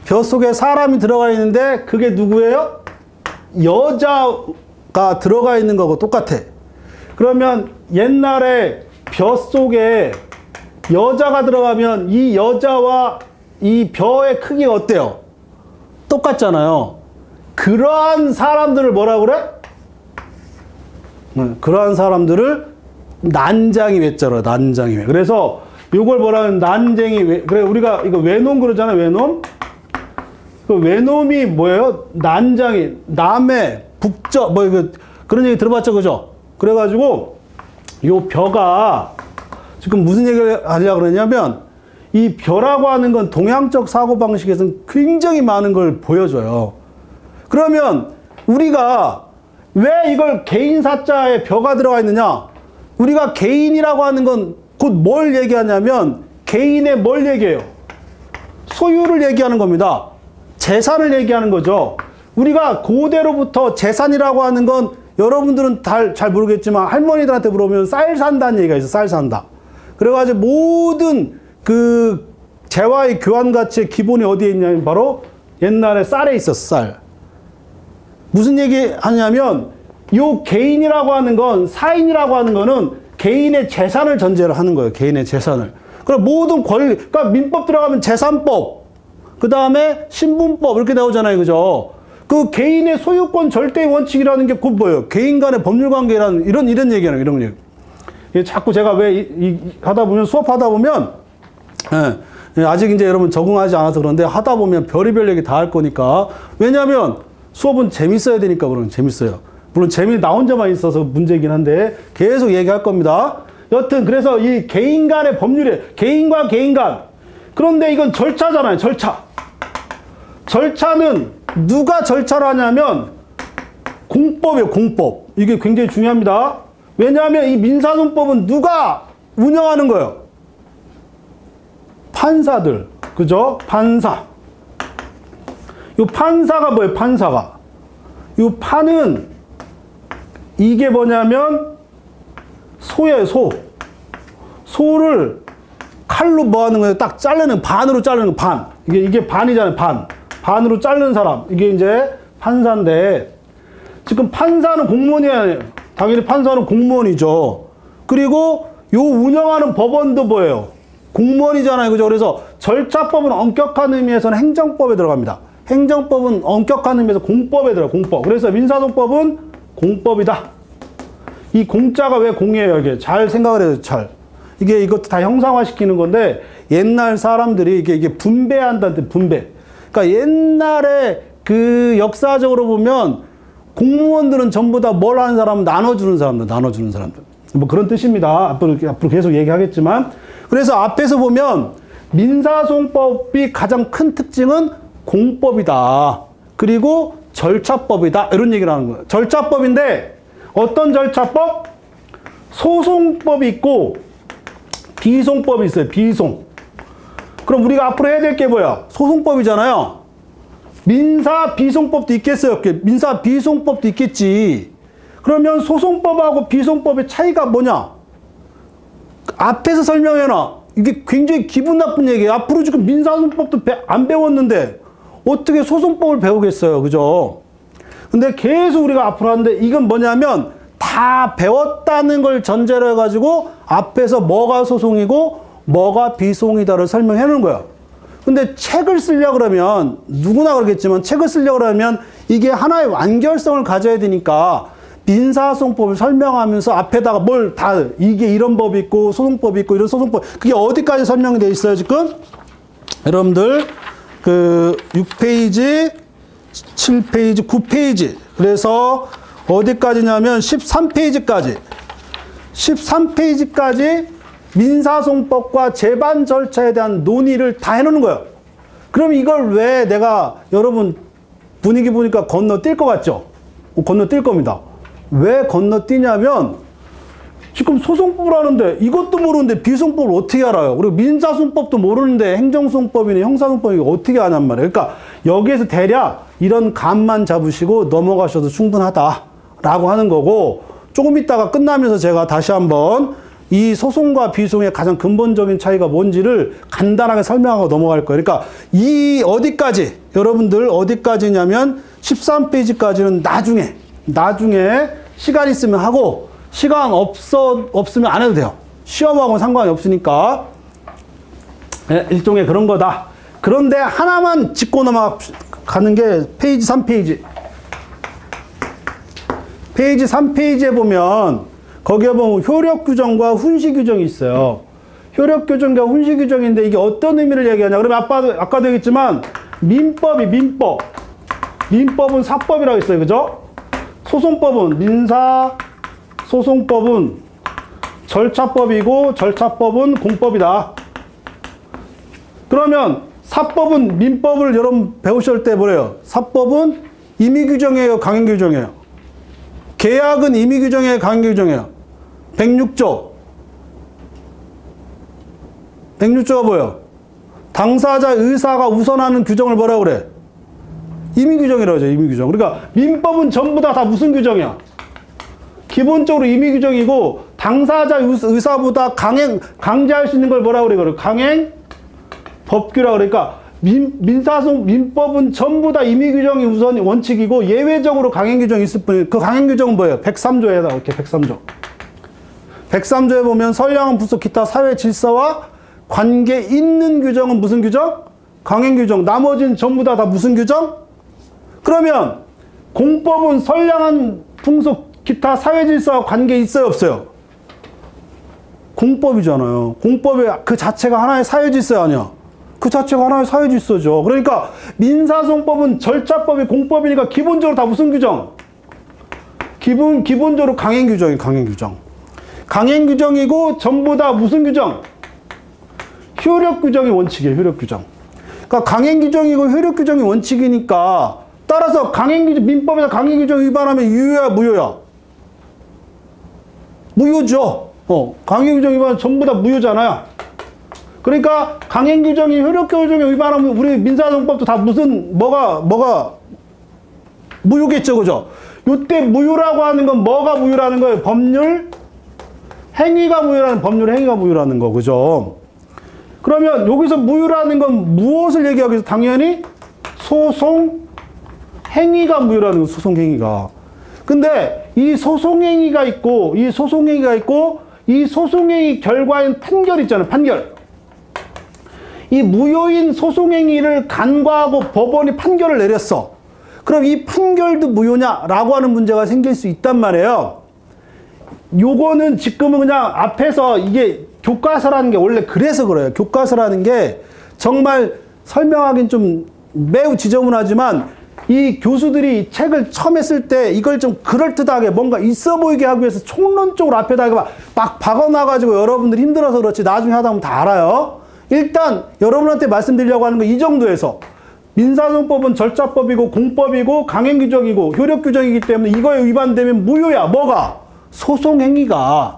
벼 속에 사람이 들어가 있는데 그게 누구예요? 여자가 들어가 있는 거고 똑같아. 그러면 옛날에 벼 속에 여자가 들어가면 이 여자와 이 벼의 크기가 어때요? 똑같잖아요. 그러한 사람들을 뭐라고 그래? 그러한 사람들을 난장이 외자로 난장이 외. 그래서 요걸 뭐라 하면 난쟁이 외. 그래 우리가 이거 외놈 그러잖아요. 외놈. 그 외놈이 뭐예요? 난장이 남의 북저 뭐 이거 그런 얘기 들어봤죠, 그죠? 그래가지고 요 벼가 지금 무슨 얘기를 하려고 그러냐면 이 벼라고 하는 건 동양적 사고방식에서는 굉장히 많은 걸 보여줘요. 그러면 우리가 왜 이걸 개인사자에 벼가 들어가 있느냐? 우리가 개인이라고 하는 건 곧 뭘 얘기하냐면 개인의 뭘 얘기해요? 소유를 얘기하는 겁니다. 재산을 얘기하는 거죠. 우리가 고대로부터 재산이라고 하는 건 여러분들은 잘 모르겠지만 할머니들한테 물어보면 쌀 산다는 얘기가 있어. 쌀 산다. 그래가지고 모든 그 재화의 교환 가치의 기본이 어디에 있냐면 바로 옛날에 쌀에 있었어, 쌀. 무슨 얘기 하냐면 요 개인이라고 하는 건, 사인이라고 하는 거는 개인의 재산을 전제로 하는 거예요. 개인의 재산을. 그럼 모든 권리, 그러니까 민법 들어가면 재산법, 그 다음에 신분법 이렇게 나오잖아요. 그죠? 그 개인의 소유권 절대의 원칙이라는 게 곧 뭐예요? 개인 간의 법률 관계라는 이런 얘기잖아요. 이런 얘기. 자꾸 제가 왜 하다 보면, 수업하다 보면, 아직 이제 여러분 적응하지 않아서 그런데 하다 보면 별의별 얘기 다 할 거니까. 왜냐면 수업은 재밌어야 되니까 그러는 재밌어요. 물론 나 혼자만 있어서 문제이긴 한데 계속 얘기할 겁니다. 여튼 그래서 이 개인 간의 법률에 개인과 개인 간. 그런데 이건 절차잖아요. 절차는 누가 절차를 하냐면 공법이에요. 공법. 이게 굉장히 중요합니다. 왜냐하면 이 민사소송법은 누가 운영하는 거예요? 판사들. 그죠? 판사. 이 판사가 뭐예요? 판사가. 이 판은 이게 뭐냐면 소예요. 소를 칼로 뭐 하는 거예요? 딱 자르는, 반으로 자르는 거, 반. 이게 반이잖아요. 반으로 자르는 사람. 이게 이제 판사인데, 지금 판사는 공무원이에요. 당연히 판사는 공무원이죠. 그리고 요 운영하는 법원도 뭐예요? 공무원이잖아요. 그죠? 그래서 절차법은 엄격한 의미에서는 행정법에 들어갑니다. 행정법은 엄격한 의미에서 공법에 들어가요. 공법. 그래서 민사소송법은 공법이다. 이 공자가 왜 공이에요? 이게 잘 생각을 해요. 잘. 이것도 다 형상화시키는 건데, 옛날 사람들이 이게 분배한다는 뜻, 분배. 그러니까 옛날에 그 역사적으로 보면 공무원들은 전부 다 뭘 하는 사람은 나눠주는 사람들. 뭐 그런 뜻입니다. 앞으로 계속 얘기하겠지만. 그래서 앞에서 보면 민사소송법이 가장 큰 특징은 공법이다. 그리고 절차법이다. 이런 얘기를 하는 거예요. 절차법인데 어떤 절차법? 소송법이 있고 비송법이 있어요. 비송. 그럼 우리가 앞으로 해야 될 게 뭐야? 소송법이잖아요. 민사 비송법도 있겠어요? 민사 비송법도 있겠지. 그러면 소송법하고 비송법의 차이가 뭐냐? 앞에서 설명해놔. 이게 굉장히 기분 나쁜 얘기예요. 앞으로 지금 민사소송법도 안 배웠는데 어떻게 소송법을 배우겠어요. 그죠? 근데 계속 우리가 앞으로 하는데 이건 뭐냐면 다 배웠다는 걸 전제로 해가지고 앞에서 뭐가 소송이고 뭐가 비송이다를 설명해 놓은 거야. 근데 책을 쓰려고 그러면 누구나 그러겠지만 책을 쓰려고 그러면 이게 하나의 완결성을 가져야 되니까 민사소송법을 설명하면서 앞에다가 뭘 다 이게 이런 법이 있고 소송법이 있고 이런 소송법, 그게 어디까지 설명이 돼 있어요 지금? 여러분들 그 6페이지 7페이지 9페이지 그래서 어디까지냐면 13페이지까지 민사소송법과 재반 절차에 대한 논의를 다 해놓는 거예요. 그럼 이걸 왜 내가 여러분 분위기 보니까 건너뛸 것 같죠? 건너뛸 겁니다. 왜 건너뛰냐면 지금 소송법을 하는데 이것도 모르는데 비소송법을 어떻게 알아요? 그리고 민사소송법도 모르는데 행정소송법이나 형사소송법이 어떻게 아냔 말이에요. 그러니까 여기에서 대략 이런 감만 잡으시고 넘어가셔도 충분하다라고 하는 거고, 조금 있다가 끝나면서 제가 다시 한번 이 소송과 비소송의 가장 근본적인 차이가 뭔지를 간단하게 설명하고 넘어갈 거예요. 그러니까 이 어디까지 여러분들 어디까지냐면 13페이지까지는 나중에 시간 있으면 하고 시간 없으면 안 해도 돼요. 시험하고는 상관이 없으니까. 네, 일종의 그런 거다. 그런데 하나만 짚고 넘어가는 게 페이지 3페이지. 페이지 3페이지에 보면 거기에 보면 효력 규정과 훈시 규정이 있어요. 효력 규정과 훈시 규정인데 이게 어떤 의미를 얘기하냐. 그러면 아까도 얘기했지만 민법은 사법이라고 했어요. 그죠? 소송법은 소송법은 절차법이고 절차법은 공법이다. 그러면 사법은 민법을 여러분 배우실 때 뭐래요? 사법은 임의규정이에요, 강행규정이에요? 계약은 임의규정이에요, 강행규정이에요? 106조가 뭐예요? 당사자 의사가 우선하는 규정을 뭐라고 그래? 임의규정이라고 하죠. 임의규정. 그러니까 민법은 전부 다 무슨 규정이야? 기본적으로 임의규정이고 당사자 의사보다 강제할 수 있는 걸 뭐라고 그래? 강행 법규라고 그러니까 민법은 전부 다 임의규정이 우선 원칙이고 예외적으로 강행규정이 있을 뿐이에요. 그 강행규정은 뭐예요? 103조에다 이렇게 103조. 103조에 보면 선량한 부속 기타 사회 질서와 관계 있는 규정은 무슨 규정? 강행규정. 나머지는 전부 다 무슨 규정? 그러면 공법은 선량한 풍속 기타 사회 질서와 관계 있어요, 없어요? 공법이잖아요. 공법이 그 자체가 하나의 사회 질서 아니야? 그 자체가 하나의 사회 질서죠. 그러니까 민사소송법은 절차법이 공법이니까 기본적으로 다 무슨 규정? 기본적으로 강행규정이 강행규정. 강행규정이고 전부 다 무슨 규정? 효력규정이 원칙이에요. 효력규정. 그러니까 강행규정이고 효력규정이 원칙이니까 따라서 민법에서 강행규정 위반하면 유효야 무효야? 무효죠. 강행규정 위반은 전부 다 무효잖아요. 그러니까 강행규정이 효력규정에 위반하면 우리 민사소송법도 다 뭐가 무효겠죠, 그죠? 요때 무효라고 하는 건 뭐가 무효라는 거예요? 법률 행위가 무효라는 거, 그죠? 그러면 여기서 무효라는 건 무엇을 얘기하기 위해서 당연히 소송 행위가 무효라는 거, 소송 행위가. 근데 이 소송 행위가 있고 이 소송 행위 결과인 판결 있잖아요, 판결. 이 무효인 소송 행위를 간과하고 법원이 판결을 내렸어. 그럼 이 판결도 무효냐라고 하는 문제가 생길 수 있단 말이에요. 요거는 지금은 그냥 앞에서 이게 교과서라는 게 원래 그래서 그래요. 교과서라는 게 정말 설명하긴 좀 매우 지저분하지만 이 교수들이 책을 처음 쓸 때 이걸 좀 그럴듯하게 뭔가 있어 보이게 하기 위해서 총론적으로 앞에다가 막 박아놔가지고 여러분들이 힘들어서 그렇지 나중에 하다 보면 다 알아요. 일단 여러분한테 말씀드리려고 하는 거 이 정도에서 민사소송법은 절차법이고 공법이고 강행규정이고 효력규정이기 때문에 이거에 위반되면 무효야. 뭐가? 소송행위가.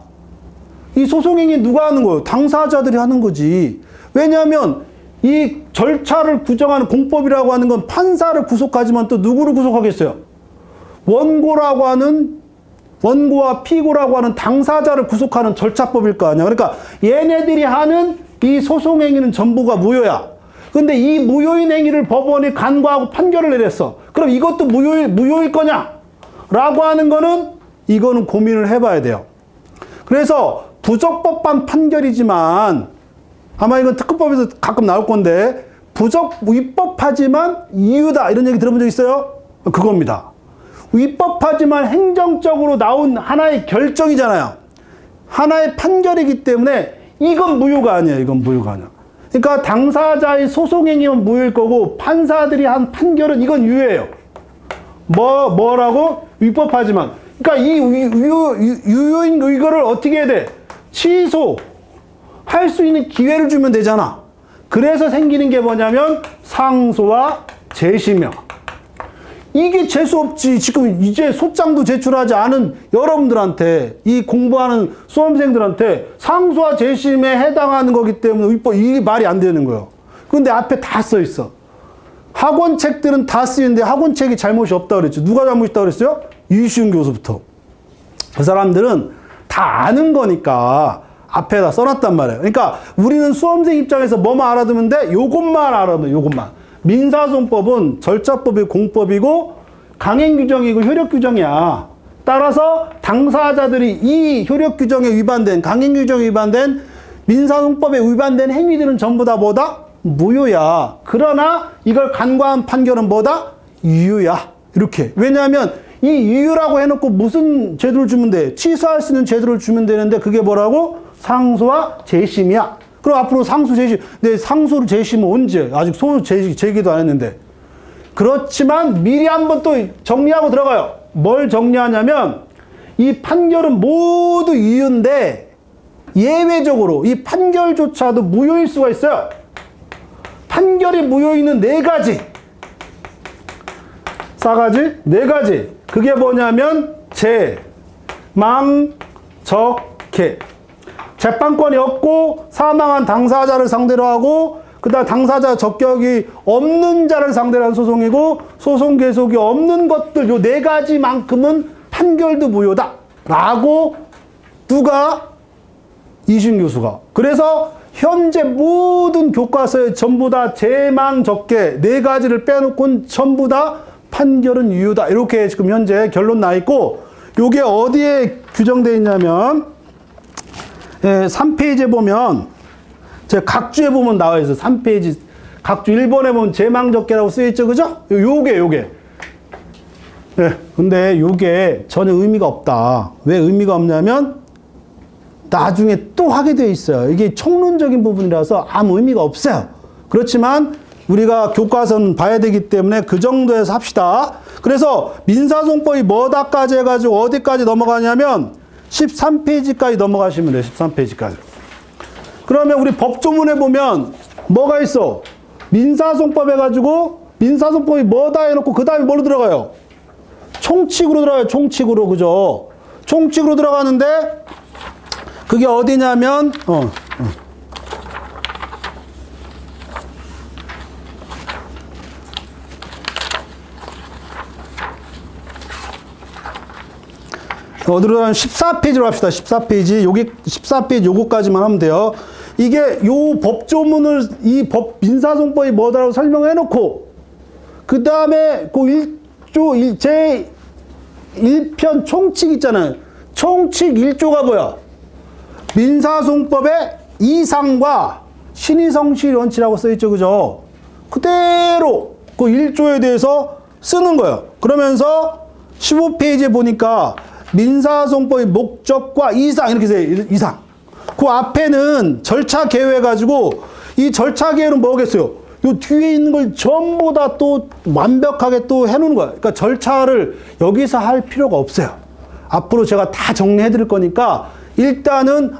이 소송행위 누가 하는 거예요? 당사자들이 하는 거지. 왜냐하면 이 절차를 규정하는 공법이라고 하는 건 판사를 구속하지만 또 누구를 구속하겠어요? 원고와 피고라고 하는 당사자를 구속하는 절차법일 거 아니야. 그러니까 얘네들이 하는 이 소송행위는 전부가 무효야. 근데 이 무효인 행위를 법원이 간과하고 판결을 내렸어. 그럼 이것도 무효일 거냐? 라고 하는 거는 이거는 고민을 해봐야 돼요. 그래서 부적법한 판결이지만 아마 이건 특허법에서 가끔 나올 건데 위법하지만 이유다 이런 얘기 들어본 적 있어요? 그겁니다. 위법하지만 행정적으로 나온 하나의 결정이잖아요. 하나의 판결이기 때문에 이건 무효가 아니에요. 이건 무효가 아니야. 그러니까 당사자의 소송행위는 무효일 거고 판사들이 한 판결은 이건 유효예요. 뭐라고? 위법하지만. 그러니까 이 유효인 이거를 어떻게 해야 돼? 취소할 수 있는 기회를 주면 되잖아. 그래서 생기는 게 뭐냐면 상소와 재심이야. 이게 재수 없지. 지금 이제 소장도 제출하지 않은 여러분들한테, 이 공부하는 수험생들한테 상소와 재심에 해당하는 거기 때문에 이 말이 안 되는 거예요. 근데 앞에 다 써 있어. 학원 책들은 다 쓰이는데 학원 책이 잘못이 없다고 그랬죠. 누가 잘못 있다고 그랬어요? 유시훈 교수부터. 그 사람들은 다 아는 거니까 앞에다 써놨단 말이에요. 그러니까 우리는 수험생 입장에서 뭐만 알아두면 돼? 요것만 알아두면 요것만. 민사소송법은 절차법이고 공법이고 강행규정이고 효력규정이야. 따라서 당사자들이 이 효력규정에 위반된, 강행규정에 위반된 민사소송법에 위반된 행위들은 전부 다 뭐다? 무효야. 그러나 이걸 간과한 판결은 뭐다? 유효야. 이렇게. 왜냐하면 이 유효라고 해놓고 무슨 제도를 주면 돼? 취소할 수 있는 제도를 주면 되는데 그게 뭐라고? 상소와 재심이야. 그럼 앞으로 상소 재심, 근데 상소를 재심은 언제? 아직 소송 제기도 안 했는데. 그렇지만 미리 한번 또 정리하고 들어가요. 뭘 정리하냐면 이 판결은 모두 유효인데 예외적으로 이 판결조차도 무효일 수가 있어요. 판결이 무효인은 네 가지. 싸가지? 네 가지. 그게 뭐냐면 망적해. 재판권이 없고 사망한 당사자를 상대로 하고 그다음 당사자 적격이 없는 자를 상대로 한 소송이고 소송 계속이 없는 것들 요 네 가지만큼은 판결도 무효다 라고 누가? 이준 교수가. 그래서 현재 모든 교과서에 전부 다 제망적계 4가지를 빼놓고는 전부 다 판결은 유효다. 이렇게 지금 현재 결론 나 있고, 요게 어디에 규정되어 있냐면 3페이지에 보면 제가 각주에 보면 나와 있어요. 3페이지 각주 1번에 보면 제망적계라고 쓰여 있죠. 그죠? 요게. 네, 근데 요게 전혀 의미가 없다. 왜 의미가 없냐면 나중에 또 하게 되어 있어요. 이게 총론적인 부분이라서 아무 의미가 없어요. 그렇지만 우리가 교과서는 봐야 되기 때문에 그 정도에서 합시다. 그래서 민사소송법이 뭐다까지 해가지고 어디까지 넘어가냐면 13페이지까지 넘어가시면 돼요. 13페이지까지. 그러면 우리 법조문에 보면 뭐가 있어? 민사소송법 해가지고 민사소송법이 뭐다 해놓고 그 다음에 뭘로 들어가요? 총칙으로 들어가요. 총칙으로. 그죠? 총칙으로 들어가는데 그게 어디냐면 어디로 가면 14페이지로 합시다. 14페이지. 여기 14페이지 요거까지만 하면 돼요. 이게 요 법조문을 이 민사소송법이 뭐다라고 설명해 놓고 그 다음에 그 1조 제 1편 총칙 있잖아요. 총칙 1조가 뭐야? 민사소송법의 이상과 신의성실 원칙이라고 써있죠. 그죠? 그대로 그 1조에 대해서 쓰는 거예요. 그러면서 15페이지에 보니까 민사소송법의 목적과 이상 이렇게 써요. 이상. 그 앞에는 절차 개요 해가지고 이 절차 개요는 뭐겠어요? 요 뒤에 있는 걸 전부 다 또 완벽하게 또 해놓는 거예요. 그러니까 절차를 여기서 할 필요가 없어요. 앞으로 제가 다 정리해 드릴 거니까 일단은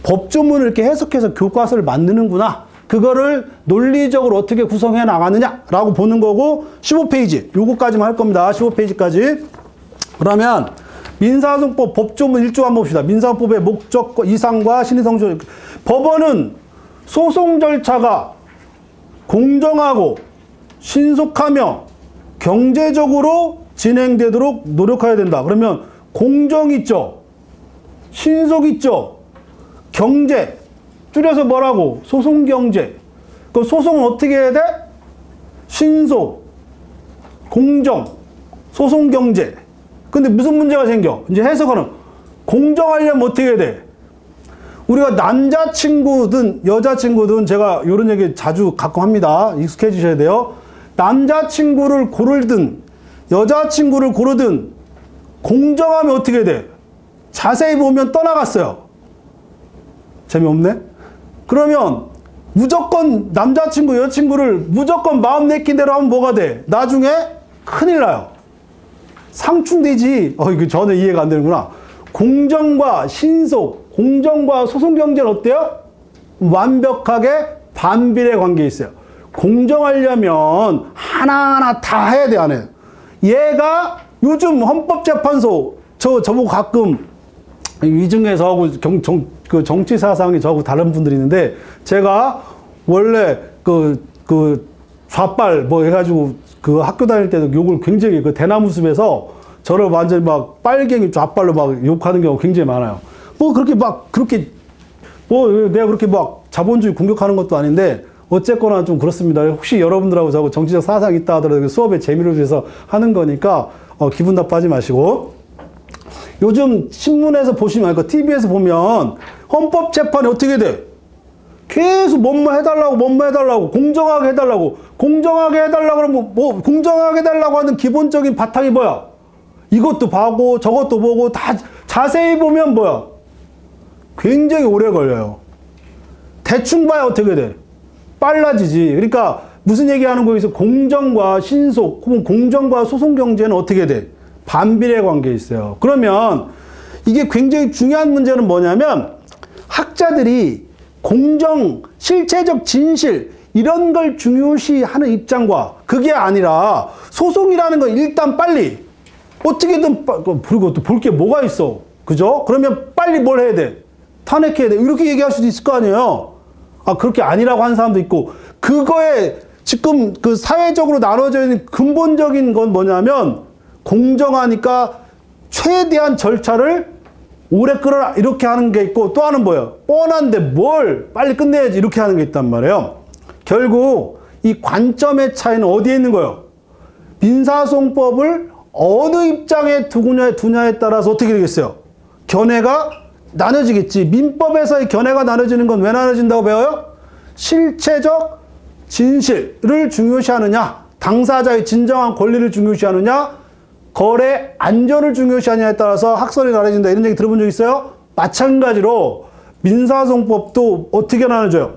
법조문을 이렇게 해석해서 교과서를 만드는구나. 그거를 논리적으로 어떻게 구성해 나가느냐라고 보는 거고 15페이지 요거까지만 할 겁니다. 15페이지까지. 그러면 민사소송법 법조문 1조 한번 봅시다. 민사소송법의 목적과 이상과 신의성실. 법원은 소송 절차가 공정하고 신속하며 경제적으로 진행되도록 노력해야 된다. 그러면 공정 있죠. 신속 있죠. 경제. 줄여서 뭐라고? 소송경제. 그 소송은 어떻게 해야 돼? 신속, 공정, 소송경제. 근데 무슨 문제가 생겨? 이제 해석하는. 공정하려면 어떻게 해야 돼? 우리가 남자친구든 여자친구든 제가 이런 얘기 자주 가끔 합니다. 익숙해지셔야 돼요. 남자친구를 고르든 여자친구를 고르든 공정하면 어떻게 돼? 자세히 보면 떠나갔어요. 재미없네? 그러면 무조건 남자친구 여자친구를 무조건 마음 내킨 대로 하면 뭐가 돼? 나중에 큰일 나요. 상충되지. 이거 전혀 이해가 안 되는구나. 공정과 신속, 공정과 소송경제는 어때요? 완벽하게 반비례 관계에 있어요. 공정하려면 하나하나 다 해야 돼, 안 해? 얘가 요즘 헌법재판소, 저보고 가끔 이중에서 하고 그 정치 사상이 저하고 다른 분들이 있는데, 제가 원래 그 좌빨 뭐 해가지고 그 학교 다닐 때도 욕을 굉장히 그 대나무 숲에서 저를 완전히 막 빨갱이 좌빨로 막 욕하는 경우가 굉장히 많아요. 뭐 그렇게 내가 그렇게 막 자본주의 공격하는 것도 아닌데 어쨌거나 좀 그렇습니다. 혹시 여러분들하고 저하고 정치적 사상이 있다 하더라도 수업의 재미를 위해서 하는 거니까 기분 나빠하지 마시고. 요즘 신문에서 보시면, 그러니까 TV에서 보면 헌법재판이 어떻게 돼? 계속 뭐뭐 해달라고, 공정하게 해달라고. 공정하게 해달라고 그러면 뭐 공정하게 해달라고 하는 기본적인 바탕이 뭐야? 이것도 보고 저것도 보고 다 자세히 보면 뭐야? 굉장히 오래 걸려요. 대충 봐야 어떻게 돼? 빨라지지. 그러니까 무슨 얘기하는 거에서 공정과 신속 혹은 공정과 소송 경제는 어떻게 돼? 반비례 관계에 있어요. 그러면 이게 굉장히 중요한 문제는 뭐냐면 학자들이 공정, 실체적 진실 이런 걸 중요시하는 입장과 그게 아니라 소송이라는 건 일단 빨리 어떻게든 그리고 또 볼 게 뭐가 있어. 그죠? 그러면 빨리 뭘 해야 돼? 탄핵해야 돼. 이렇게 얘기할 수도 있을 거 아니에요. 그렇게 아니라고 하는 사람도 있고, 그거에 지금 그 사회적으로 나눠져 있는 근본적인 건 뭐냐면 공정하니까 최대한 절차를 오래 끌어라 이렇게 하는 게 있고, 또 하나는 뭐예요? 뻔한데 뭘 빨리 끝내야지 이렇게 하는 게 있단 말이에요. 결국 이 관점의 차이는 어디에 있는 거예요? 민사소송법을 어느 입장에 두냐에 따라서 어떻게 되겠어요? 견해가 나눠지겠지. 민법에서의 견해가 나눠지는 건 왜 나눠진다고 배워요? 실체적 진실을 중요시하느냐, 당사자의 진정한 권리를 중요시하느냐, 거래 안전을 중요시하느냐에 따라서 학설이 나눠진다. 이런 얘기 들어본 적 있어요? 마찬가지로 민사소송법도 어떻게 나눠져요?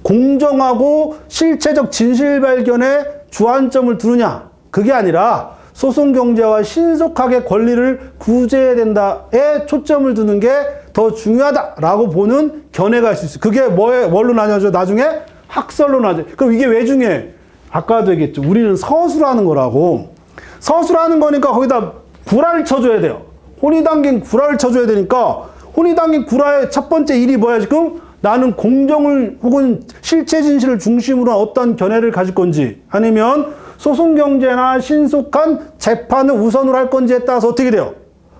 공정하고 실체적 진실 발견에 주안점을 두느냐, 그게 아니라 소송 경제와 신속하게 권리를 구제해야 된다에 초점을 두는 게 더 중요하다라고 보는 견해가 있을 수 있어요. 그게 뭘로 나뉘어져? 나중에 학설로 나뉘어져. 그럼 이게 왜 중요해? 아까도 얘기했죠. 우리는 서술하는 거라고. 서술하는 거니까 거기다 구라를 쳐줘야 돼요. 혼이 담긴 구라를 쳐줘야 되니까, 혼이 담긴 구라의 첫 번째 일이 뭐야 지금? 나는 공정을 혹은 실체 진실을 중심으로 한 어떤 견해를 가질 건지, 아니면 소송 경제나 신속한 재판을 우선으로 할 건지에 따라서 어떻게 돼요?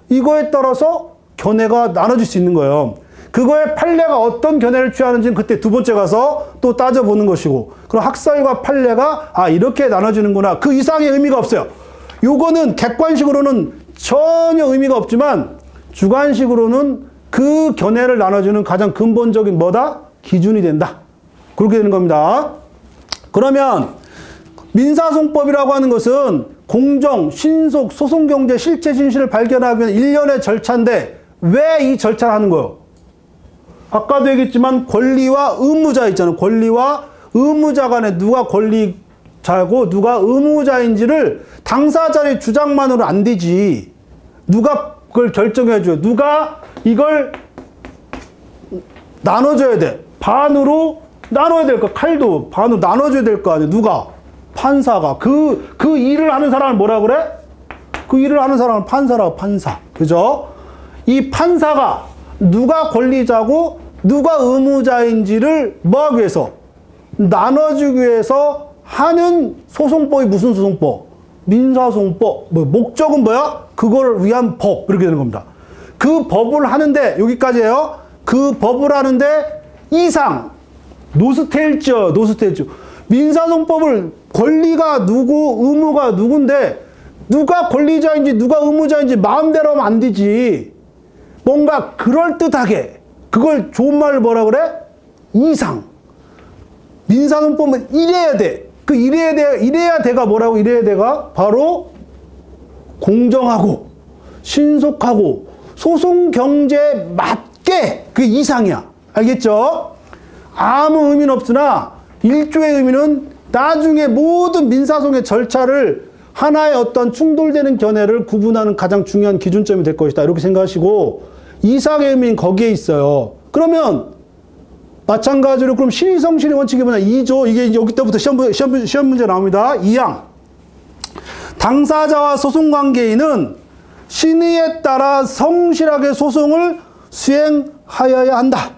이거에 따라서 견해가 나눠질 수 있는 거예요. 그거의 판례가 어떤 견해를 취하는지는 그때 두 번째 가서 또 따져보는 것이고, 그럼 학설과 판례가 이렇게 나눠지는구나. 그 이상의 의미가 없어요. 요거는 객관식으로는 전혀 의미가 없지만 주관식으로는 그 견해를 나눠주는 가장 근본적인 뭐다? 기준이 된다. 그렇게 되는 겁니다. 그러면 민사소송법이라고 하는 것은 공정, 신속, 소송경제, 실체 진실을 발견하기 위한 일련의 절차인데, 왜 이 절차를 하는 거예요? 아까도 얘기했지만 권리와 의무자 있잖아요. 권리와 의무자 간에 누가 권리자고 누가 의무자인지를 당사자의 주장만으로 안 되지. 누가 그걸 결정해줘요. 누가 이걸 나눠줘야 돼. 반으로 나눠야 될 거. 칼도 반으로 나눠줘야 될 거 아니에요. 누가? 판사가. 그 일을 하는 사람을 뭐라 그래? 그 일을 하는 사람을 판사라고. 판사. 그죠? 이 판사가 누가 권리자고 누가 의무자인지를 뭐 하기 위해서? 나눠주기 위해서 하는 소송법이 무슨 소송법? 민사소송법. 목적은 뭐야? 그걸 위한 법. 이렇게 되는 겁니다. 그 법을 하는데, 여기까지예요. 그 법을 하는데 이상, 노스테일즈요. 노스테일즈. 민사소송법을 권리가 누구, 의무가 누군데 누가 권리자인지 누가 의무자인지 마음대로 하면 안 되지. 뭔가 그럴듯하게, 그걸 좋은 말로 뭐라 그래? 이상. 민사소송법은 이래야 돼. 그 이래야 돼가 뭐라고? 이래야 돼가 바로 공정하고 신속하고 소송 경제에 맞게, 그 이상이야. 알겠죠? 아무 의미는 없으나 일조의 의미는 나중에 모든 민사소송의 절차를 하나의 어떤 충돌되는 견해를 구분하는 가장 중요한 기준점이 될 것이다. 이렇게 생각하시고, 이상의 의미는 거기에 있어요. 그러면 마찬가지로 그럼 신의성실의 원칙이 뭐냐? 2조. 이게 여기 때부터 시험 문제 나옵니다. 2항. 당사자와 소송관계인은 신의에 따라 성실하게 소송을 수행하여야 한다.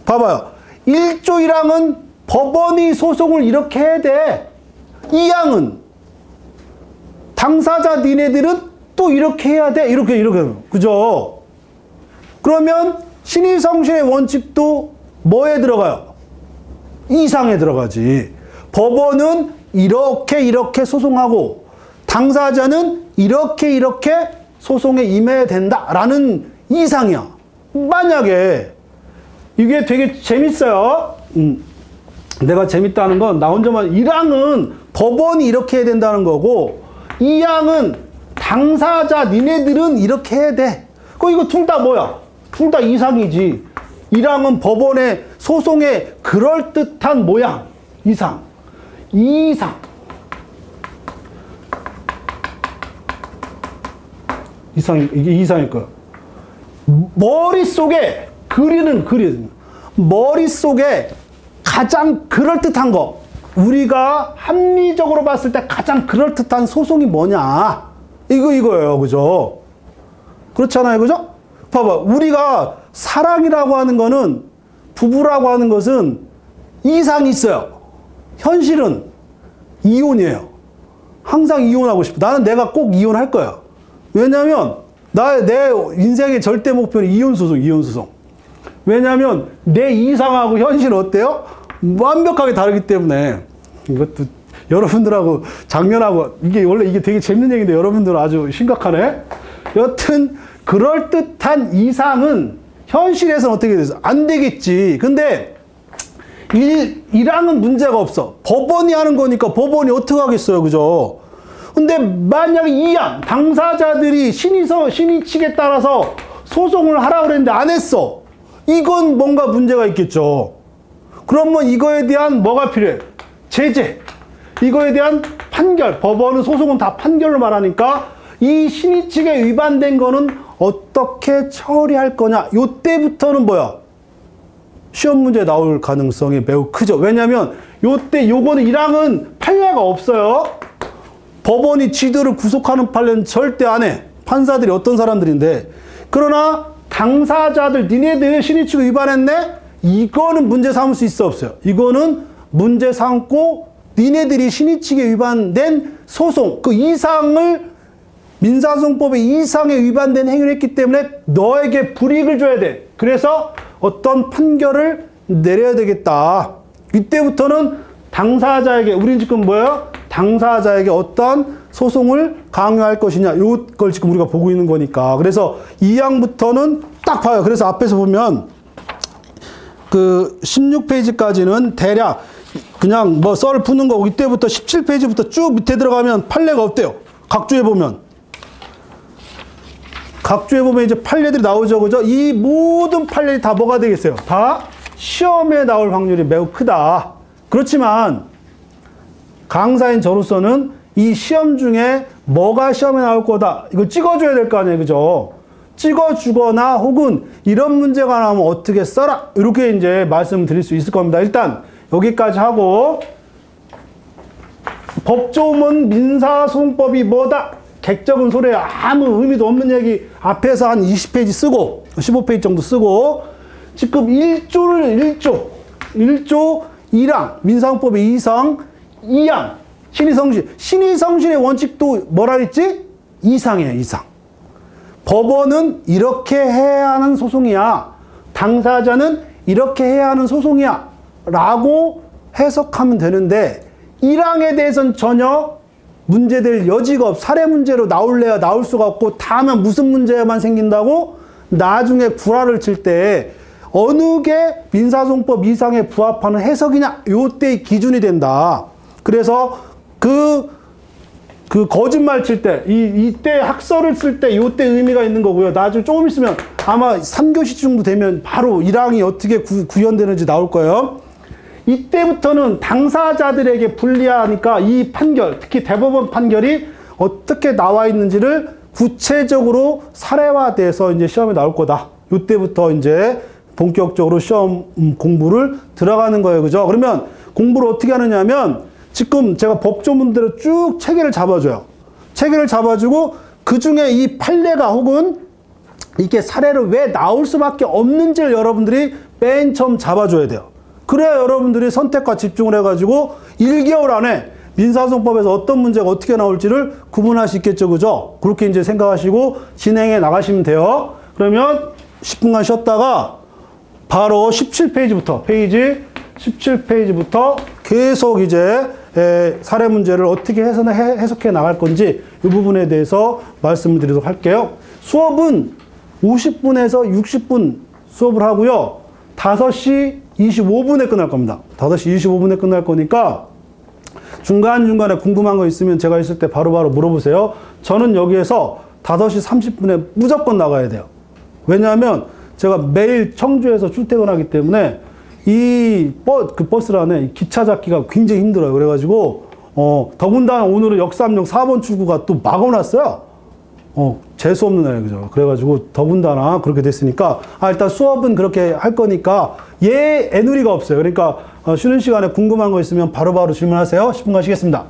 봐봐요. 1조 1항은 법원이 소송을 이렇게 해야 돼. 2항은 당사자 니네들은 또 이렇게 해야 돼. 이렇게. 그죠? 그러면 신의성실의 원칙도 뭐에 들어가요? 이상에 들어가지. 법원은 이렇게 소송하고 당사자는 이렇게 소송에 임해야 된다라는 이상이야. 만약에 이게 되게 재밌어요. 내가 재밌다는 건 나 혼자만, 1항은 법원이 이렇게 해야 된다는 거고 2항은 당사자 니네들은 이렇게 해야 돼. 이거 둘 다 뭐야? 둘 다 이상이지. 1항은 법원의 소송의 그럴듯한 모양. 이상. 이게 이상일 거야. 머릿속에 머릿속에 가장 그럴듯한 거, 우리가 합리적으로 봤을 때 가장 그럴듯한 소송이 뭐냐? 이거예요. 그죠? 그렇잖아요. 그죠? 봐봐. 우리가 사랑이라고 하는 거는, 부부라고 하는 것은 이상이 있어요. 현실은 이혼이에요. 항상 이혼하고 싶어. 나는 내가 꼭 이혼할 거야. 왜냐면 내 인생의 절대 목표는 이혼소송. 왜냐하면 내 이상하고 현실은 어때요? 완벽하게 다르기 때문에. 이것도 여러분들하고 작년하고 원래 이게 되게 재밌는 얘기인데 여러분들은 아주 심각하네. 여튼 그럴듯한 이상은 현실에서는 어떻게 돼서 안 되겠지. 근데 이랑은 문제가 없어. 법원이 하는 거니까 법원이 어떻게 하겠어요, 그죠? 근데 만약에 이양 당사자들이 신의 측에 따라서 소송을 하라고 그랬는데 안 했어. 이건 뭔가 문제가 있겠죠. 그러면 이거에 대한 뭐가 필요해? 제재. 이거에 대한 판결. 법원은 소송은 다 판결로 말하니까 이 신의 측에 위반된 거는 어떻게 처리할 거냐. 요때부터는 뭐야? 시험 문제 나올 가능성이 매우 크죠. 왜냐면 요거는 이랑은 판례가 없어요. 법원이 지들을 구속하는 판례는 절대 안 해. 판사들이 어떤 사람들인데. 그러나 당사자들 니네들 신의 측 위반했네? 이거는 문제 삼을 수 있어 없어요? 이거는 문제 삼고 니네들이 신의 측에 위반된 소송 그 이상을 민사소송법의 이상에 위반된 행위를 했기 때문에 너에게 불이익을 줘야 돼. 그래서 어떤 판결을 내려야 되겠다. 이때부터는 당사자에게 우리는 지금 뭐예요? 당사자에게 어떤 소송을 강요할 것이냐. 이걸 지금 우리가 보고 있는 거니까. 그래서 이 항부터는 딱 봐요. 그래서 앞에서 보면 그 16페이지까지는 대략 그냥 뭐 썰을 푸는 거고 이때부터 17페이지부터 쭉 밑에 들어가면 판례가 없대요. 각주에 보면. 각주에 보면 이제 판례들이 나오죠. 그죠? 이 모든 판례들이 다 뭐가 되겠어요? 다 시험에 나올 확률이 매우 크다. 그렇지만 강사인 저로서는 이 시험 중에 뭐가 시험에 나올 거다. 이거 찍어줘야 될 거 아니에요. 그죠? 찍어주거나 혹은 이런 문제가 나오면 어떻게 써라. 이렇게 이제 말씀을 드릴 수 있을 겁니다. 일단 여기까지 하고 법조문 민사소송법이 뭐다? 객적은 소리에 아무 의미도 없는 얘기 앞에서 한 20페이지 쓰고 15페이지 정도 쓰고 지금 1조 1항 민사소송법의 2성 2항 신의성실의 원칙도 뭐라 했지? 이상이에요. 이상. 법원은 이렇게 해야 하는 소송이야. 당사자는 이렇게 해야 하는 소송이야. 라고 해석하면 되는데 1항에 대해서는 전혀 문제될 여지가 없어. 사례 문제로 나올래야 나올 수가 없고 다 하면 무슨 문제만 생긴다고 나중에 구라를 칠 때 어느 게 민사소송법 이상에 부합하는 해석이냐 요때 기준이 된다. 그래서 그 거짓말 칠 때 이때 학설을 쓸 때 요때 의미가 있는 거고요. 나중에 조금 있으면 아마 3교시 정도 되면 바로 1항이 어떻게 구현되는지 나올 거예요. 이때부터는 당사자들에게 불리하니까 이 판결, 특히 대법원 판결이 어떻게 나와 있는지를 구체적으로 사례화돼서 이제 시험에 나올 거다. 이때부터 이제 본격적으로 시험 공부를 들어가는 거예요. 그죠? 그러면 공부를 어떻게 하느냐면 지금 제가 법조문대로 쭉 체계를 잡아줘요. 체계를 잡아주고 그 중에 이 판례가 혹은 이게 사례를 왜 나올 수밖에 없는지를 여러분들이 맨 처음 잡아줘야 돼요. 그래야 여러분들이 선택과 집중을 해가지고 1개월 안에 민사소송법에서 어떤 문제가 어떻게 나올지를 구분할 수 있겠죠. 그죠? 그렇게 이제 생각하시고 진행해 나가시면 돼요. 그러면 10분간 쉬었다가 바로 17페이지부터, 페이지 17페이지부터 계속 이제 사례 문제를 어떻게 해석해 나갈 건지 이 부분에 대해서 말씀을 드리도록 할게요. 수업은 50분에서 60분 수업을 하고요. 5시 25분에 끝날 겁니다. 5시 25분에 끝날 거니까 중간중간에 궁금한 거 있으면 제가 있을 때 바로바로 물어보세요. 저는 여기에서 5시 30분에 무조건 나가야 돼요. 왜냐하면 제가 매일 청주에서 출퇴근하기 때문에 그 버스 안에 기차 잡기가 굉장히 힘들어요. 그래가지고 더군다나 오늘은 역삼역 4번 출구가 또 막아놨어요. 재수 없는 날, 그죠? 그래가지고 더군다나 그렇게 됐으니까 일단 수업은 그렇게 할 거니까 애누리가 없어요. 그러니까 쉬는 시간에 궁금한 거 있으면 바로바로 질문하세요. 10분간 쉬겠습니다.